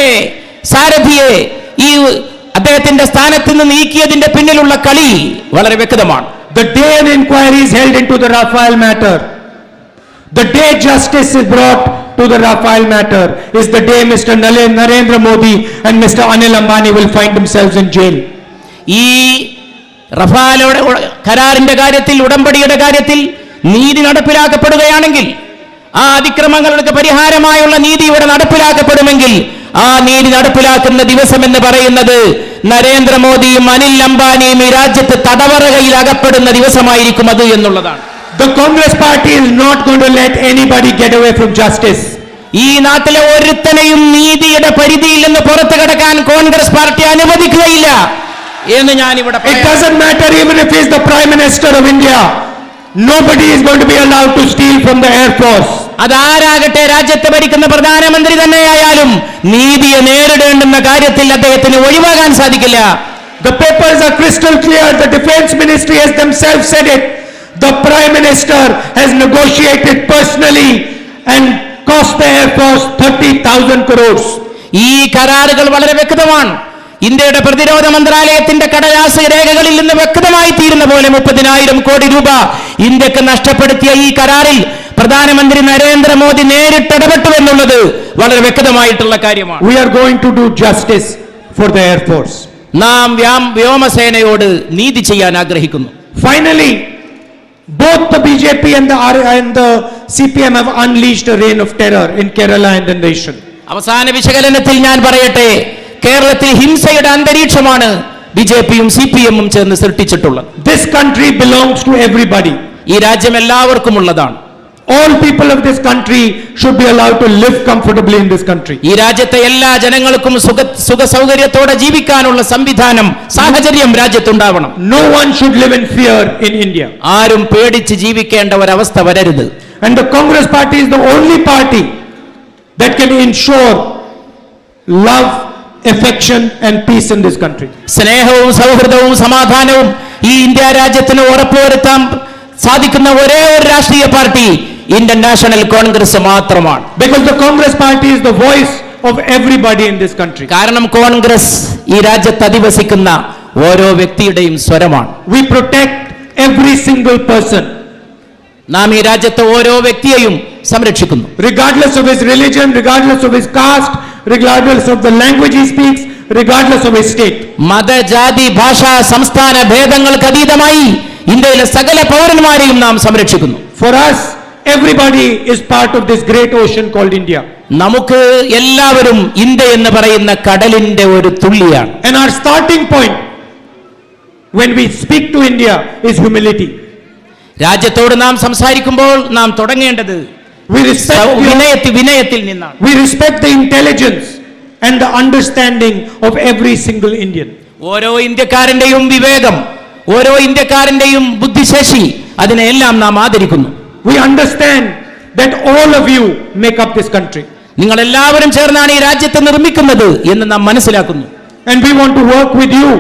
സാരഥിയെ ഈ അദ്ദേഹത്തിന്റെ സ്ഥാനത്ത് നിന്ന് നീക്കിയതിന്റെ പിന്നിലുള്ള കളി വളരെ വ്യക്തമാണ്. The day an inquiry is held into the Rafale matter, the day justice is brought to the Rafale matter, is the day Mr. Narendra Modi and Mr. Anil Ambani will find themselves in jail. ഈ റഫാലോടെ കരാറിന്റെ കാര്യത്തിൽ, ഉടമ്പടിയുടെ കാര്യത്തിൽ നീതി നടപ്പിലാക്കപ്പെടുകയാണെങ്കിൽ, ആ അതിക്രമങ്ങൾക്ക് പരിഹാരമായുള്ള നീതി ഇവിടെ നടപ്പിലാക്കപ്പെടുമെങ്കിൽ, ആ നീതി നടപ്പിലാക്കുന്ന ദിവസം എന്ന് പറയുന്നത് നരേന്ദ്രമോദിയും അനിൽ അംബാനിയും ഈ രാജ്യത്ത് തടവറയിൽ അകപ്പെടുന്ന ദിവസമായിരിക്കും അത് എന്നുള്ളതാണ്. The Congress party is not going to let anybody get away from justice. ഈ നാട്ടിലെ ഒരുത്തനെയും നീതിയുടെ പരിധിയിൽ നിന്ന് പുറത്തു കടക്കാൻ കോൺഗ്രസ് പാർട്ടി അനുവദിക്കുകയില്ല എന്ന് ഞാൻ ഇവിടെ It doesn't matter even if he is the Prime Minister of India. Nobody is going to be allowed to steal from the Air Force. അതാരാകട്ടെ, രാജ്യത്തെ ഭരിക്കുന്ന പ്രധാനമന്ത്രി തന്നെയായാലും നീതിയെ നേരിടേണ്ടുന്ന കാര്യത്തിൽ അദ്ദേഹത്തിന് ഒഴിവാകാൻ സാധിക്കില്ല. The papers are crystal clear. The Defense Ministry has themselves said it. The Prime Minister has negotiated personally and cost the Air Force 30,000 crores. ഈ കരാറുകൾ വളരെ വ്യക്തമാണ്. ഇന്ത്യയുടെ പ്രതിരോധ മന്ത്രാലയത്തിന്റെ കടലാസ് രേഖകളിൽ നിന്ന് വ്യക്തമായി തീരുന്ന പോലെ 30,000 കോടി രൂപ ഇന്ത്യക്ക് നഷ്ടപ്പെടുത്തിയ ഈ കരാറിൽ പ്രധാനമന്ത്രി നരേന്ദ്രമോദി നേരിട്ട് ഇടപെട്ടു എന്നുള്ളത് വളരെ വ്യക്തമായിട്ടുള്ള കാര്യമാണ്. We are going to do justice for the Air Force. നാം വ്യോമസേനയോട് നീതി ചെയ്യാൻ ആഗ്രഹിക്കുന്നു. Finally, both the BJP and the CPM have unleashed a reign of terror in Kerala and in the nation. അവസാന വിശകലനത്തിൽ ഞാൻ പറയട്ടെ, കേരളത്തിൽ ഹിംസയുടെ അന്തരീക്ഷമാണ് BJPയും CPMഉം ചേർന്ന് സൃഷ്ടിച്ചിട്ടുള്ളത്. This country belongs to everybody. ഈ രാജ്യം എല്ലാവർക്കും ഉള്ളതാണ്. All people of this country should be allowed to live comfortably in this country. ഈ രാജ്യത്തെ എല്ലാ ജനങ്ങൾക്കും സുഖ സൗകര്യത്തോടെ ജീവിക്കാനുള്ള സംവിധാനം, സാഹചര്യം രാജ്യത്തുണ്ടാവണം. No one should live in fear in India. ആരും പേടിച്ച് ജീവിക്കേണ്ട ഒരവസ്ഥ വരരുത്. And the Congress party is the only party that can ensure love, affection and peace in this country. സ്നേഹവും സൗഹൃദവും സമാധാനവും ഈ ഇന്ത്യ രാജ്യത്തിന് ഉറപ്പുവരുത്താൻ സാധിക്കുന്ന ഒരേ ഒരു രാഷ്ട്രീയ പാർട്ടി ഇന്ത്യൻ നാഷണൽ കോൺഗ്രസ് മാത്രമാണ്. Because the Congress party is the voice of everybody in this country. കാരണം കോൺഗ്രസ് ഈ രാജ്യത്ത് അധിവസിക്കുന്ന ഓരോ വ്യക്തിയുടെയും സ്വരമാണ്. We protect every single person. നാം ഈ രാജ്യത്തെ ഓരോ വ്യക്തിയെയും സംരക്ഷിക്കുന്നു. Regardless of his religion, regardless of his caste, regardless of the language he speaks, regardless of his state. മത, ജാതി, ഭാഷ, സംസ്ഥാന ഭേദങ്ങൾക്ക് അതീതമായി ഇന്ത്യയിലെ സകല പൗരന്മാരെയും നാം സംരക്ഷിക്കുന്നു. For us, everybody is part of this great ocean called India. നമുക്ക് എല്ലാവരും ഇന്ത്യ എന്ന് പറയുന്ന കടലിന്റെ ഒരു തുള്ളിയാണ്. And our starting point when we speak to India is humility. രാജ്യത്തോട് നാം സംസാരിക്കുമ്പോൾ നാം തുടങ്ങേണ്ടത് വിനയത്തിൽ നിന്നാണ്. We respect the intelligence and the understanding of every single Indian. ഓരോ ഇന്ത്യക്കാരന്റെയും വിവേകം, ഓരോ ഇന്ത്യക്കാരന്റെയും ബുദ്ധിശേഷി, അതിനെല്ലാം നാം ആദരിക്കുന്നു. We understand that all of you make up this country. നിങ്ങൾ എല്ലാവരും ചേർന്നാണ് ഈ രാജ്യത്തെ നിർമ്മിക്കുന്നത് എന്ന് നാം മനസ്സിലാക്കുന്നു. And we want to work with you.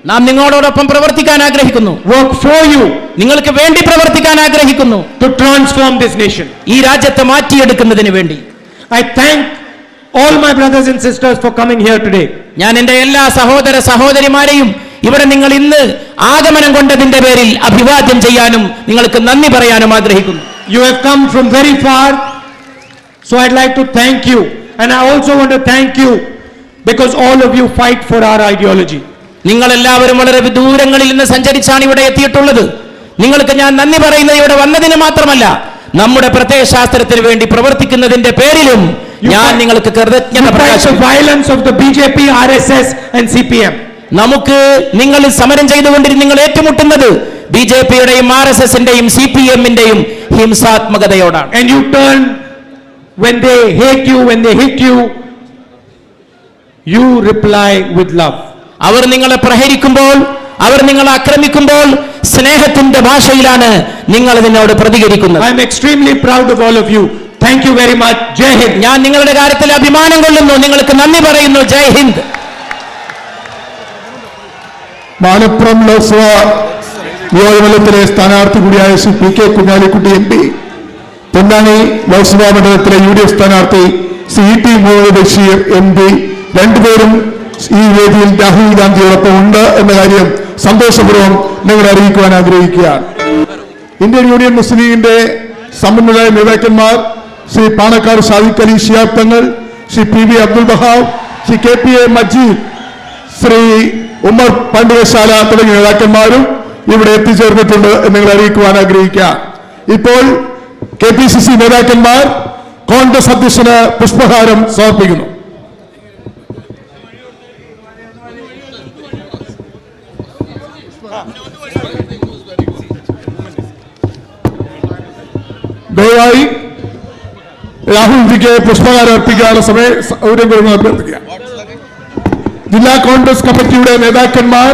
നാം നിങ്ങളോടൊപ്പം പ്രവർത്തിക്കാൻ ആഗ്രഹിക്കുന്നു. Work for you. നിങ്ങൾക്ക് വേണ്ടി പ്രവർത്തിക്കാൻ ആഗ്രഹിക്കുന്നു. To transform this nation. ഈ രാജ്യത്തെ മാറ്റിയെടുക്കുന്നതിന് വേണ്ടി. I thank all my brothers and sisters for coming here today. ഞാൻ എൻ്റെ എല്ലാ സഹോദര സഹോദരിമാരെയും ഇവിടെ നിങ്ങൾ ഇന്ന് ആഗമനം കൊണ്ടതിന്റെ പേരിൽ അഭിവാദ്യം ചെയ്യാനും നിങ്ങൾക്ക് നന്ദി പറയാനും ആഗ്രഹിക്കുന്നു. You have come from very far, so I'd like to thank you. And I also want to thank you because all of you fight for our ideology. നിങ്ങൾ എല്ലാവരും വളരെ ദൂരങ്ങളിൽ നിന്ന് സഞ്ചരിച്ചാണ് ഇവിടെ എത്തിയിട്ടുള്ളത്. നിങ്ങൾക്ക് ഞാൻ നന്ദി പറയുന്നത് ഇവിടെ വന്നതിന് മാത്രമല്ല, നമ്മുടെ പ്രത്യയശാസ്ത്രത്തിന് വേണ്ടി പ്രവർത്തിക്കുന്നതിന്റെ പേരിലും ഞാൻ നിങ്ങൾക്ക് കൃതജ്ഞത പ്രകാശിപ്പിക്കുന്നു. Violence of the BJP, RSS and CPM. നമുക്ക് നിങ്ങൾ സമരം ചെയ്തുകൊണ്ടിരുന്ന നിങ്ങൾ ഏറ്റുമുട്ടുന്നത് BJPയുടെയും RSSന്റെയും CPMന്റെയും ഹിംസാത്മകതയോടാണ്. And you turn when they hate you, when they hit you, you reply with love. അവർ നിങ്ങളെ പ്രഹരിക്കുമ്പോൾ, അവർ നിങ്ങളെ ആക്രമിക്കുമ്പോൾ സ്നേഹത്തിന്റെ ഭാഷയിലാണ് നിങ്ങൾ ഇതിനോട് പ്രതികരിക്കുന്നത്. I am extremely proud of all of you. Thank you very much. Jai Hind. ഞാൻ നിങ്ങളുടെ കാര്യത്തിൽ അഭിമാനം കൊള്ളുന്നു. നിങ്ങൾക്ക് നന്ദി പറയുന്നു. ജയ് ഹിന്ദ്. മലപ്പുറം ലോക്സഭ നിയോജകമണ്ഡലത്തിലെ സ്ഥാനാർത്ഥി കൂടിയായ ശ്രീ PK കുഞ്ഞാലിക്കുട്ടി MP പൊന്നാനി ലോക്സഭാ മണ്ഡലത്തിലെ UDF സ്ഥാനാർത്ഥി CT മുഹമ്മദ് ബഷീർ MP രണ്ടുപേരും ഈ വേദിയിൽ രാഹുൽ ഗാന്ധിയോടൊപ്പം ഉണ്ട് എന്ന കാര്യം സന്തോഷപൂർവ്വം നിങ്ങളെ അറിയിക്കുവാൻ ആഗ്രഹിക്കുകയാണ്. ഇന്ത്യൻ യൂണിയൻ മുസ്ലിം ലീഗിന്റെ സമ്പന്നരായ നേതാക്കന്മാർ ശ്രീ പാണക്കാട് സാദിഖ് അലി ശിഹാബ് തങ്ങൾ, ശ്രീ PV അബ്ദുൽ വഹാബ്, ശ്രീ KPA മജീദ്, ശ്രീ ഉമർ പാണ്ഡ്യശാല തുടങ്ങിയ നേതാക്കന്മാരും ഇവിടെ എത്തിച്ചേർന്നിട്ടുണ്ട് എന്ന് നിങ്ങൾ അറിയിക്കുവാൻ ആഗ്രഹിക്കുക. ഇപ്പോൾ KPCC നേതാക്കന്മാർ കോൺഗ്രസ് അധ്യക്ഷന് പുഷ്പഹാരം സമർപ്പിക്കുന്നു. ദയവായി രാഹുൽജിക്ക് പുഷ്പഹാരം അർപ്പിക്കാനുള്ള സൗകര്യം കൊടുക്കുന്ന അഭ്യർത്ഥിക്കുക. ജില്ലാ കോൺഗ്രസ് കമ്മിറ്റിയുടെ നേതാക്കന്മാർ